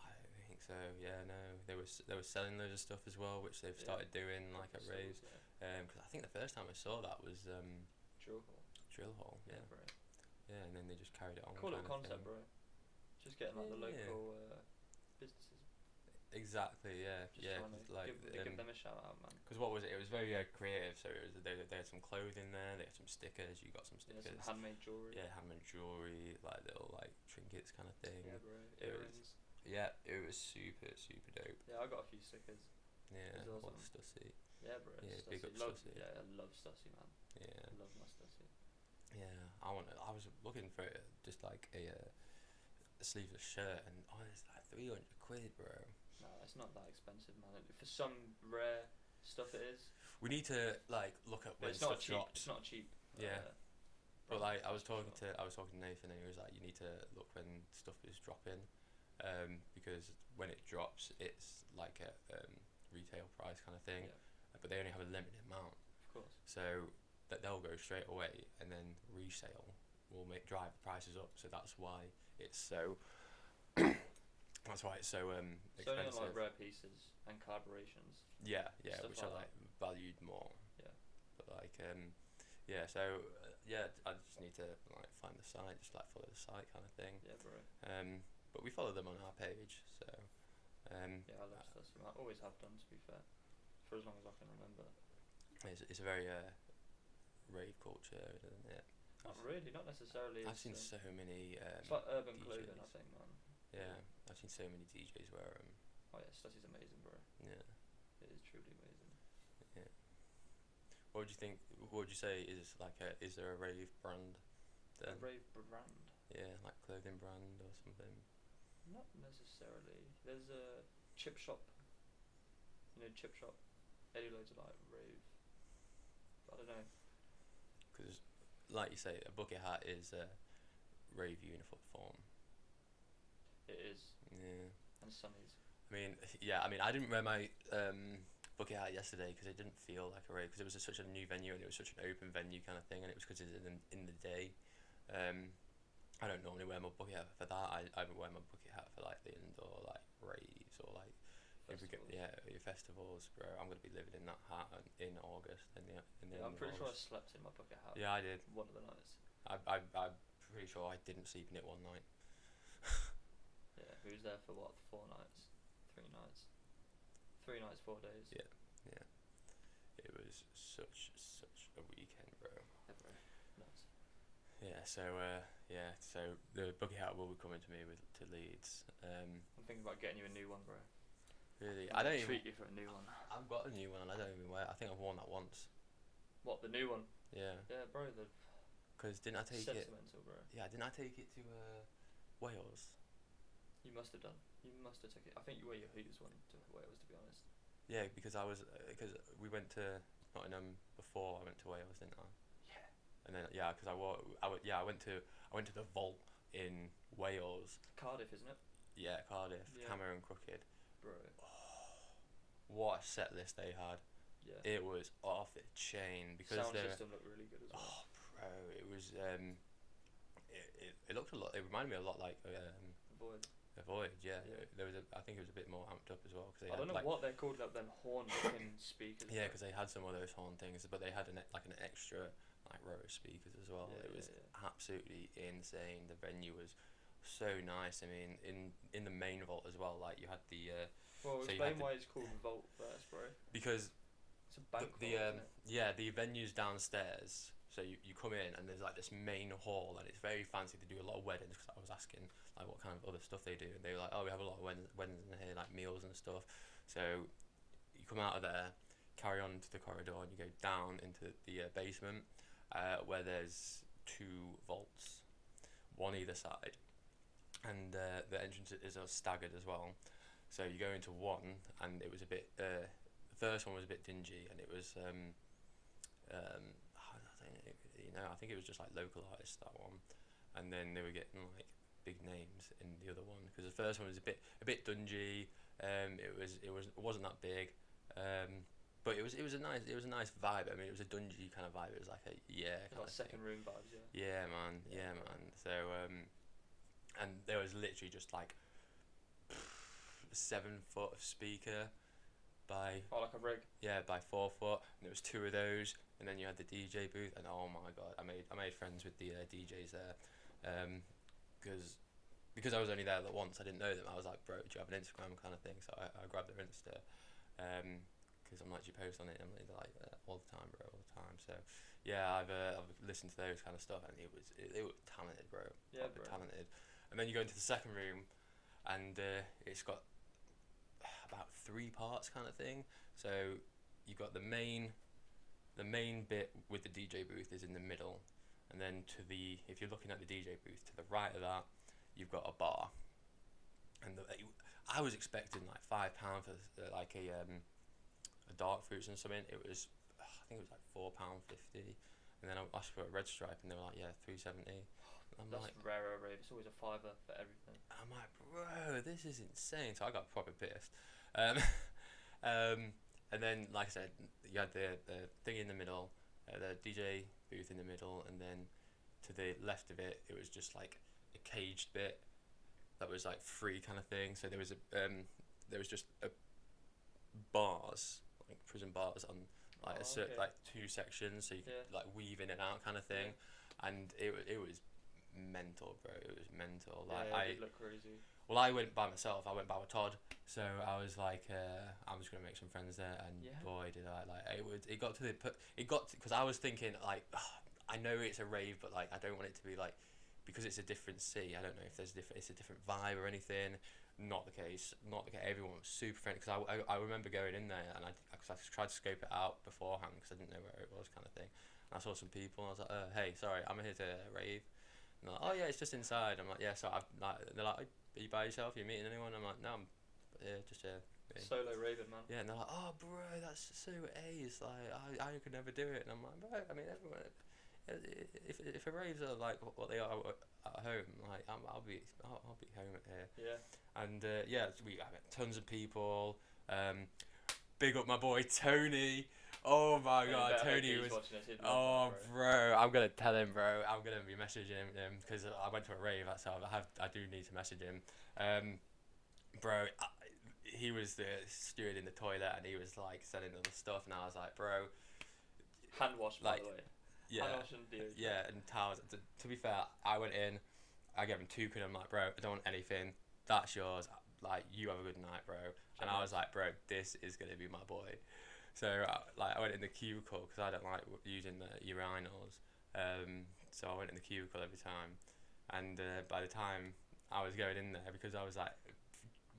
B: I think so. Yeah, no, they were selling loads of stuff as well, which they've started doing like at raves. Because I think the first time I saw that was
A: Drill hall.
B: Drill hall. Yeah,
A: Yeah, bro.
B: yeah, and then they just carried it on.
A: Cool
B: kind
A: little
B: of
A: concept,
B: thing.
A: bro. Just getting like the
B: Yeah.
A: local businesses.
B: Exactly. Yeah.
A: Just
B: Yeah.
A: trying to
B: 'Cause, like,
A: give them a shout out, man.
B: because what was it? It was very creative. So it was, they had some clothing there. They had some stickers. You got some
A: Yeah,
B: stickers.
A: some handmade jewelry.
B: Yeah, handmade jewelry, like little like trinkets kind of thing.
A: Yeah, bro.
B: It was-
A: Earrings.
B: Yeah, it was super dope.
A: Yeah, I got a few stickers.
B: Yeah,
A: It was
B: what
A: awesome.
B: Stussy.
A: Yeah, bro.
B: Yeah,
A: Stussy.
B: big up
A: Love,
B: Stussy.
A: yeah, I love Stussy, man.
B: Yeah,
A: I love my Stussy.
B: yeah. I was looking for just like a sleeveless shirt, and it's like 300 quid, bro.
A: No, it's not that expensive, man. For some rare stuff, it is.
B: We need to like look at
A: But
B: when
A: it's not
B: stuff
A: cheap.
B: drops.
A: It's not cheap.
B: Yeah. But
A: brand,
B: like I was
A: that's for
B: talking
A: sure.
B: to Nathan, and he was like, you need to look when stuff is dropping, because when it drops, it's like a retail price kind of thing,
A: Yeah,
B: but they only have a limited amount,
A: of course.
B: so that they'll go straight away, and then resale will drive the prices up. So that's why it's so. That's why it's so
A: So only
B: expensive.
A: on like rare pieces and collaborations.
B: Yeah,
A: stuff
B: which
A: like
B: are like valued more.
A: Yeah.
B: But like yeah, so yeah, I just need to like find the site, just like follow the site kind of thing.
A: Yeah, bro.
B: But we follow them on our page, so
A: Yeah, I love Stussy. I always have done, to be fair, for as long as I can remember.
B: it's a very rave culture, isn't it?
A: Not really, not necessarily.
B: I've seen so many
A: It's like urban
B: DJs.
A: clothing, I think, man.
B: Yeah, I've seen so many DJs wear them.
A: Oh yeah, Stussy's amazing, bro.
B: Yeah.
A: It is truly amazing.
B: Yeah. What would you think? What would you say is like is there a rave brand?
A: A
B: Then?
A: rave brand?
B: Yeah, like clothing brand or something.
A: Not necessarily. There's a chip shop. You know, chip shop. They do loads of like rave. I don't know.
B: Because, like you say, a bucket hat is a rave uniform.
A: It is.
B: Yeah.
A: And sunnies.
B: I mean, yeah. I mean, I didn't wear my bucket hat yesterday because it didn't feel like a rave, because it was such a new venue and it was such an open venue kind of thing, and it was because it's in the day. I don't normally wear my bucket hat for that. I would wear my bucket hat for like the indoor like raves or like if we get your festivals, bro. I'm gonna be living in that hat in August and
A: Yeah, I'm pretty sure I
B: August.
A: slept in my bucket hat.
B: Yeah, I did.
A: One of the nights.
B: I'm pretty sure I didn't sleep in it one night.
A: Yeah, we was there for what, 4 nights, 3 nights, 3 nights, 4 days.
B: Yeah, yeah. It was such a weekend, bro.
A: Yeah, bro. Nuts.
B: Yeah, so the bucket hat will be coming to me to Leeds.
A: I'm thinking about getting you a new one, bro.
B: Really,
A: I'm
B: I don't
A: gonna
B: even.
A: treat you for a new one.
B: I've got a new one and I don't even wear it. I think I've worn that once.
A: What, the new one?
B: Yeah.
A: Yeah, bro. The
B: Because didn't I take it?
A: sentimental, bro.
B: Yeah, didn't I take it to Wales?
A: You must have done. You must have took it. I think you wear your Hooters one to Wales, to be honest.
B: Yeah, because because we went to Nottingham before I went to Wales, didn't I?
A: Yeah.
B: And then because I went to the Vault in Wales.
A: Cardiff, isn't it?
B: Yeah, Cardiff,
A: Yeah.
B: Hammer and Crooked.
A: Bro.
B: What a set list they had!
A: Yeah.
B: It was off the chain because
A: Sound
B: they're.
A: system looked really good as well.
B: Oh, bro! It was it looked a lot. It reminded me a lot like
A: Void.
B: a Voyage. Yeah.
A: Yeah.
B: There was I think it was a bit more amped up as well because
A: I don't know what they're called, like them horn looking speakers.
B: Yeah,
A: bro.
B: because they had some of those horn things, but they had an extra like row of speakers as well.
A: Yeah,
B: It was
A: yeah.
B: absolutely insane. The venue was so nice. I mean, in the main vault as well. Like you had the
A: Well,
B: so you
A: explain
B: had
A: why it's called Vault first, bro.
B: because
A: It's a bank
B: the
A: vault, isn't it?
B: yeah, the venue's downstairs. So you come in and there's like this main hall and it's very fancy. They do a lot of weddings because I was asking like what kind of other stuff they do, and they were like, oh, we have a lot of weddings in here, like meals and stuff. So you come out of there, carry on to the corridor, and you go down into the basement where there's 2 vaults, one either side, and the entrances are staggered as well. So you go into one, and it was a bit. The first one was a bit dingy, and it was I think it was just like localized, that one, and then they were getting like big names in the other one, because the first one was a bit dingy. It wasn't that big, but it was a nice vibe. I mean, it was a dungy kind of vibe. It was like a
A: Like second room vibes, yeah.
B: Yeah, man. Yeah, man. So and there was literally just like 7 foot of speaker by
A: like a rig.
B: by 4 foot, and there was 2 of those, and then you had the DJ booth, and oh my god, I made friends with the DJs there, because I was only there once. I didn't know them. I was like, bro, do you have an Instagram kind of thing? So I grabbed their Insta, because I'm like, do you post on it? And they're like, all the time, bro, all the time. So yeah, I've listened to those kind of stuff, and it was talented, bro.
A: Yeah,
B: bro.
A: bro.
B: Talented. And then you go into the second room, and it's got about 3 parts kind of thing. So you got the main bit with the DJ booth is in the middle, and then if you're looking at the DJ booth, to the right of that, you've got a bar. And I was expecting like £5 for like a dark fruits and something. It was, I think it was like £4.50, and then I asked for a red stripe, and they were like, yeah, £3.70.
A: That's like, rare rave. It's always a £5 for everything.
B: I'm like, bro, this is insane. So I got proper pissed. And then, like I said, you had the thing in the middle, the DJ booth in the middle, and then to the left of it, it was just like a caged bit that was like free kind of thing. So there was just bars, like prison bars on like like 2 sections, so you could like weave in and out kind of thing, and it was mental, bro. It was mental. Like
A: it did look crazy.
B: Well, I went by myself. I went by with Todd, so I was like, I'm just gonna make some friends there, and boy, did I! Like, it got to because I was thinking like, I know it's a rave, but like I don't want it to be like, because it's a different sea. I don't know if it's a different vibe or anything. Not the case. Everyone was super friendly, because I remember going in there, and I tried to scope it out beforehand, because I didn't know where it was, kind of thing. And I saw some people, and I was like, hey, sorry, I'm here to rave. And they're like, oh yeah, it's just inside. I'm like, yeah. So they're like, are you by yourself? Are you meeting anyone? I'm like, no, I'm just here.
A: Solo raving, man.
B: Yeah, and they're like, oh bro, that's so ace. Like I could never do it. And I'm like, bro, I mean, everyone. If a raves are like what they are at home, like I'll be home here.
A: Yeah.
B: And we had tons of people. Big up my boy Tony. Oh my god, Tony was. Oh, bro, I'm gonna tell him, bro. I'm gonna be messaging him, because I went to a rave, so I do need to message him. Bro, he was the steward in the toilet, and he was like selling all the stuff, and I was like, bro.
A: Hand wash, by the way.
B: Yeah.
A: Hand wash and deodorant.
B: Yeah, and towels. To be fair, I went in, I gave him 2 quid. I'm like, bro, I don't want anything. That's yours. Like, you have a good night, bro. And I was like, bro, this is gonna be my boy. So I went in the cubicle, because I don't like using the urinals. So I went in the cubicle every time, and by the time I was going in there, because I was like,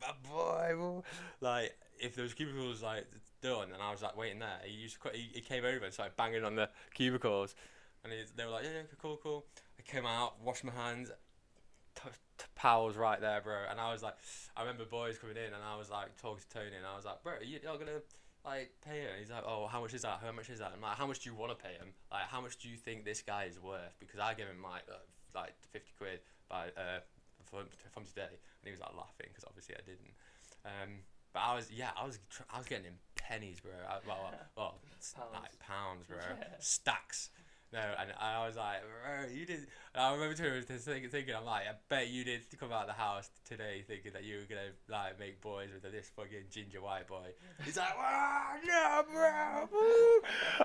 B: my boy, like if those cubicles like done, and I was like waiting there, he came over and started banging on the cubicles, and they were like, yeah, cool. I came out, washed my hands, pals right there, bro. And I was like, I remember boys coming in, and I was like talking to Tony, and I was like, bro, you're not gonna like pay him? He's like, oh, how much is that? I'm like, how much do you want to pay him? Like, how much do you think this guy is worth? Because I gave him like 50 quid from today, and he was like laughing, because obviously I didn't. But I was getting him pennies, bro. Well, like pounds, bro. Stacks. No, and I was like, bro, you did. And I remember thinking, I'm like, I bet you did come out of the house today thinking that you were gonna like make boys with this fucking ginger white boy. He's like, oh, no, bro.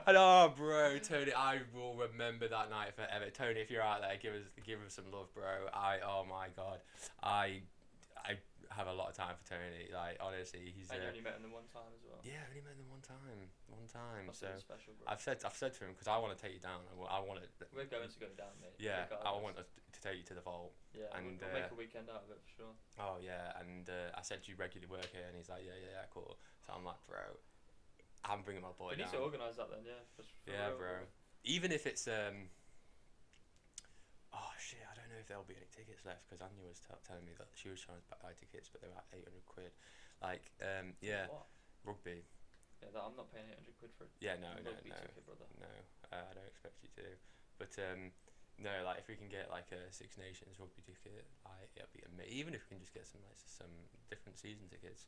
B: And oh, bro, Tony, I will remember that night forever. Tony, if you're out there, give us some love, bro. Oh my god, I have a lot of time for Tony. Like, honestly, he's.
A: And you only met him one time as well.
B: Yeah, I only met him one time.
A: That's
B: so
A: special, bro.
B: I've said to him, because I want to take you down. I want to.
A: We're going to go down, mate.
B: Yeah,
A: regardless.
B: I want to take you to the vault.
A: Yeah,
B: and
A: we'll make a weekend out of it for sure.
B: Oh yeah, and I said, do you regularly work here? And he's like, yeah, cool. So I'm like, bro, I'm bringing my boy down.
A: We need to organise that then, yeah. For
B: yeah,
A: real,
B: bro. Even if it's oh shit, I don't know if there'll be any tickets left, because Anya was telling me that she was trying to buy tickets, but they were like 800 quid. Like, yeah,
A: What?
B: rugby.
A: Yeah, that I'm not paying 800 quid for it.
B: Yeah, no,
A: Rugby ticket, brother.
B: no. I don't expect you to. But no, like if we can get like a Six Nations rugby ticket, like it'll be amazing. Even if we can just get some different season tickets.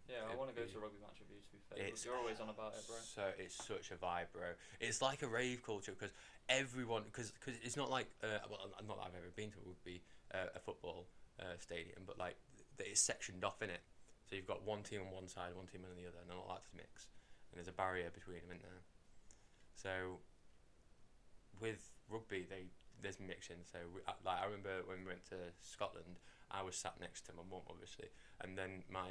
A: Yeah, I want to go to a rugby match with you. To be fair, you're always on about it, bro.
B: So it's such a vibe, bro. It's like a rave culture because everyone, because it's not like well, not that I've ever been to a rugby a football stadium, but like it's sectioned off in it. So you've got one team on one side, one team on the other, and they're not allowed to mix. And there's a barrier between them, isn't there? So with rugby, there's mixing. So like I remember when we went to Scotland, I was sat next to my mum, obviously, and then my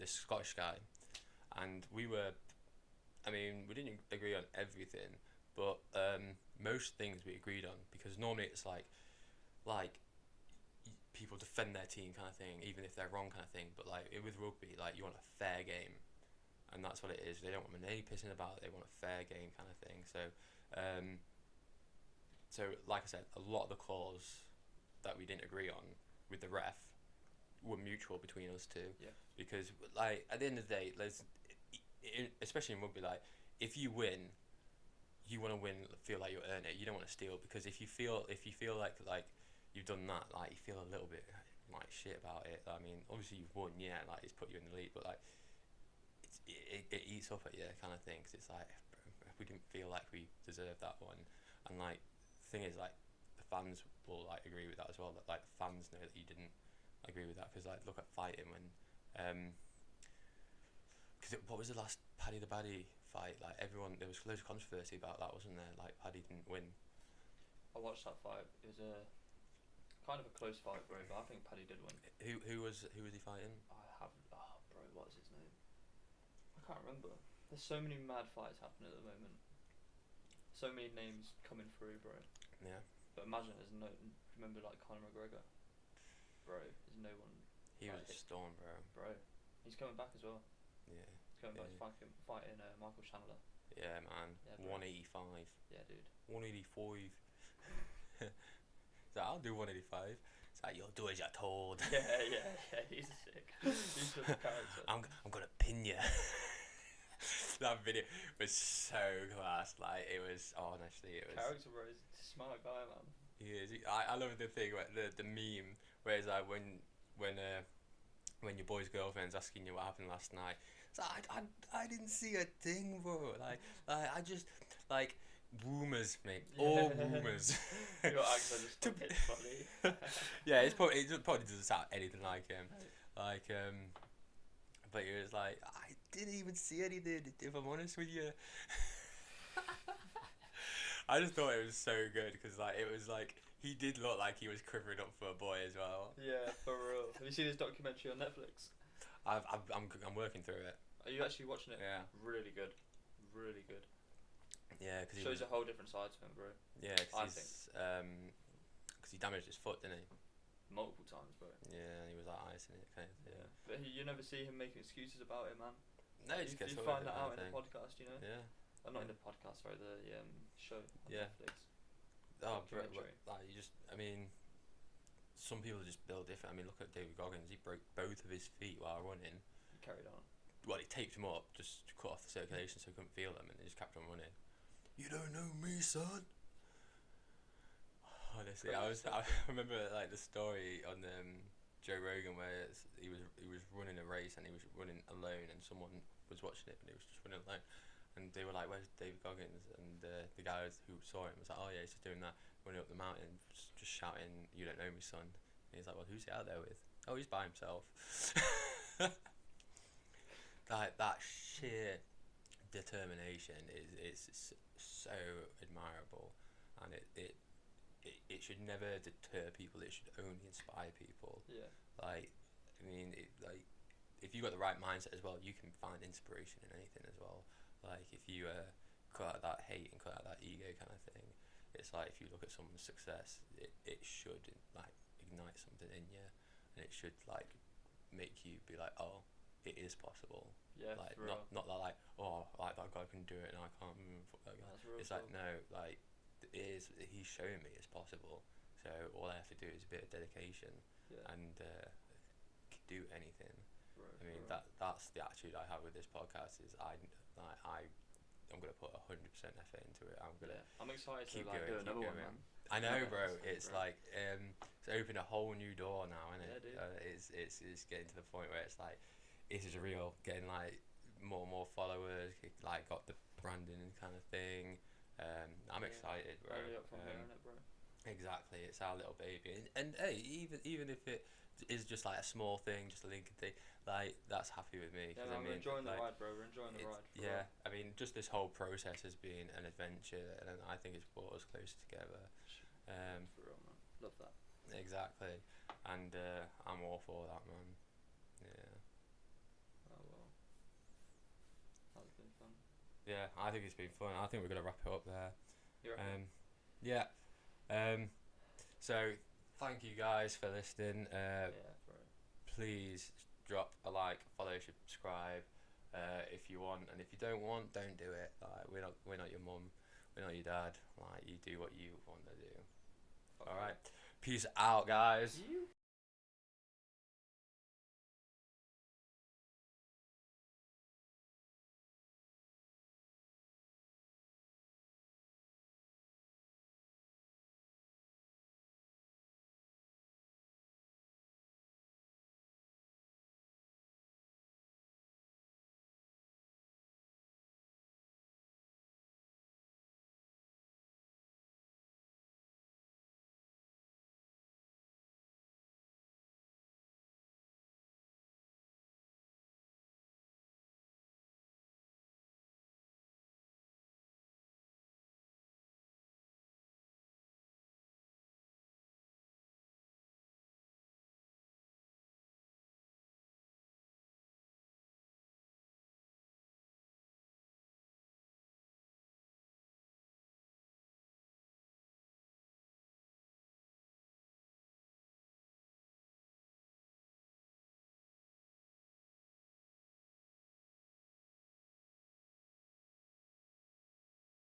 B: this Scottish guy, and we were, I mean, we didn't agree on everything, but most things we agreed on, because normally it's like people defend their team kind of thing, even if they're wrong kind of thing. But like with rugby, like you want a fair game, and that's what it is. They don't want any pissing about. They want a fair game kind of thing. So, like I said, a lot of the calls that we didn't agree on with the ref were mutual between us two.
A: Yeah.
B: Because like at the end of the day, especially in rugby, like if you win, you want to win, feel like you earn it. You don't want to steal, because if you feel like you've done that, like you feel a little bit like shit about it. I mean, obviously you've won, yeah, like it's put you in the lead, but like it eats up at you kind of thing, because it's like we didn't feel like we deserved that one. And like the thing is, like the fans will like agree with that as well, that like the fans know that you didn't agree with that, because like look at fighting when because what was the last Paddy the Baddy fight, like everyone, there was loads of controversy about that, wasn't there? Like Paddy didn't win.
A: I watched that fight. It was a kind of a close fight, bro, but I think Paddy did win.
B: Who was he fighting?
A: Bro, what is his name? I can't remember. There's so many mad fights happening at the moment. So many names coming through, bro.
B: Yeah.
A: But imagine there's no. Remember like Conor McGregor? Bro, there's no one.
B: He was a storm, bro.
A: Bro, he's coming back as well.
B: Yeah.
A: He's coming back to fighting Michael Chandler.
B: Yeah, man.
A: Yeah,
B: 185.
A: Yeah, dude.
B: 185. So I'll do 185. It's like, you'll do as you're told.
A: Yeah. He's sick. He's such a character.
B: I'm gonna pin you. That video was so class. Like it was, honestly, it was.
A: Character, bro. He's a smart guy, man.
B: He is. I love the thing where the meme where it's like when your boy's girlfriend's asking you what happened last night. It's like, I didn't see a thing, bro. Like I just like. Rumors, mate. All rumors.
A: Your accent is fucking funny.
B: Yeah, it probably doesn't sound anything like him. Like but it was like, I didn't even see anything, if I'm honest with you. I just thought it was so good, because like it was like he did look like he was quivering up for a boy as well.
A: Yeah, for real. Have you seen his documentary on Netflix?
B: I'm working through it.
A: Are you actually watching it?
B: Yeah.
A: Really good. Really good.
B: Yeah, because
A: shows a whole different side to him, bro.
B: Yeah, because he damaged his foot, didn't he?
A: Multiple times, bro.
B: Yeah, and he was like icing it, kind of thing.
A: Yeah, but you never see him making excuses about it, man.
B: No, he just gets
A: you
B: away
A: find
B: with
A: that out in
B: thing.
A: the podcast, you know.
B: Yeah.
A: Not in the podcast, sorry, the show on Netflix.
B: Oh, like you just, I mean, some people just build different. I mean, look at David Goggins. He broke both of his feet while running.
A: He carried on.
B: Well, he taped them up, just to cut off the circulation so he couldn't feel them, and he just kept on running. You don't know me, son. Honestly, I remember like the story on Joe Rogan where he was running a race and he was running alone, and someone was watching it and he was just running alone, and they were like, "Where's David Goggins?" And the guy who saw him was like, "Oh yeah, he's just doing that, running up the mountain, just shouting, 'You don't know me, son.'" And he's like, "Well, who's he out there with?" "Oh, he's by himself." Like that sheer determination is so admirable, and it should never deter people. It should only inspire people.
A: Yeah.
B: Like, I mean, like if you got the right mindset as well, you can find inspiration in anything as well. Like if you cut out that hate and cut out that ego kind of thing, it's like if you look at someone's success, it should like ignite something in you, and it should like make you be like, oh, it is possible.
A: Yeah,
B: like
A: for real.
B: not like, oh, like that guy can do it and I can't. Fuck that guy. It's like, no, like he's showing me it's possible. So all I have to do is a bit of dedication, and do anything.
A: Right,
B: I mean, that's the attitude attitude I have with this podcast is I'm gonna put 100% effort into it. I'm gonna
A: I'm excited
B: keep
A: to like
B: going,
A: do another
B: keep
A: one,
B: going.
A: man.
B: I know,
A: Yeah,
B: bro.
A: it's
B: It's
A: bro.
B: like it's opened a whole new door now, isn't
A: Yeah,
B: it?
A: dude.
B: It's getting to the point where it's like this is real. Getting like more and more followers. Like got the branding kind of thing. I'm
A: Yeah.
B: excited, bro.
A: Only up from here, innit, bro?
B: Exactly, it's our little baby, and hey, even if it is just like a small thing, just a Lincoln thing, like that's happy with me.
A: Yeah,
B: 'Cause
A: man, we're enjoying the
B: like,
A: ride, bro. We're enjoying the ride. For
B: yeah, I mean, just this whole process has been an adventure, and I think it's brought us closer together.
A: For real, man. Love that.
B: Exactly, and I'm all for that, man. Yeah.
A: Oh well. That's been fun.
B: Yeah, I think it's been fun. I think we're gonna wrap it up there.
A: You reckon?
B: Yeah. So thank you guys for listening.
A: Yeah, bro.
B: Please drop a like, follow, subscribe, if you want, and if you don't want, don't do it. Like we're not your mum, we're not your dad. Like you do what you want to do.
A: Fuck
B: All
A: yeah.
B: right. Peace out, guys.
A: You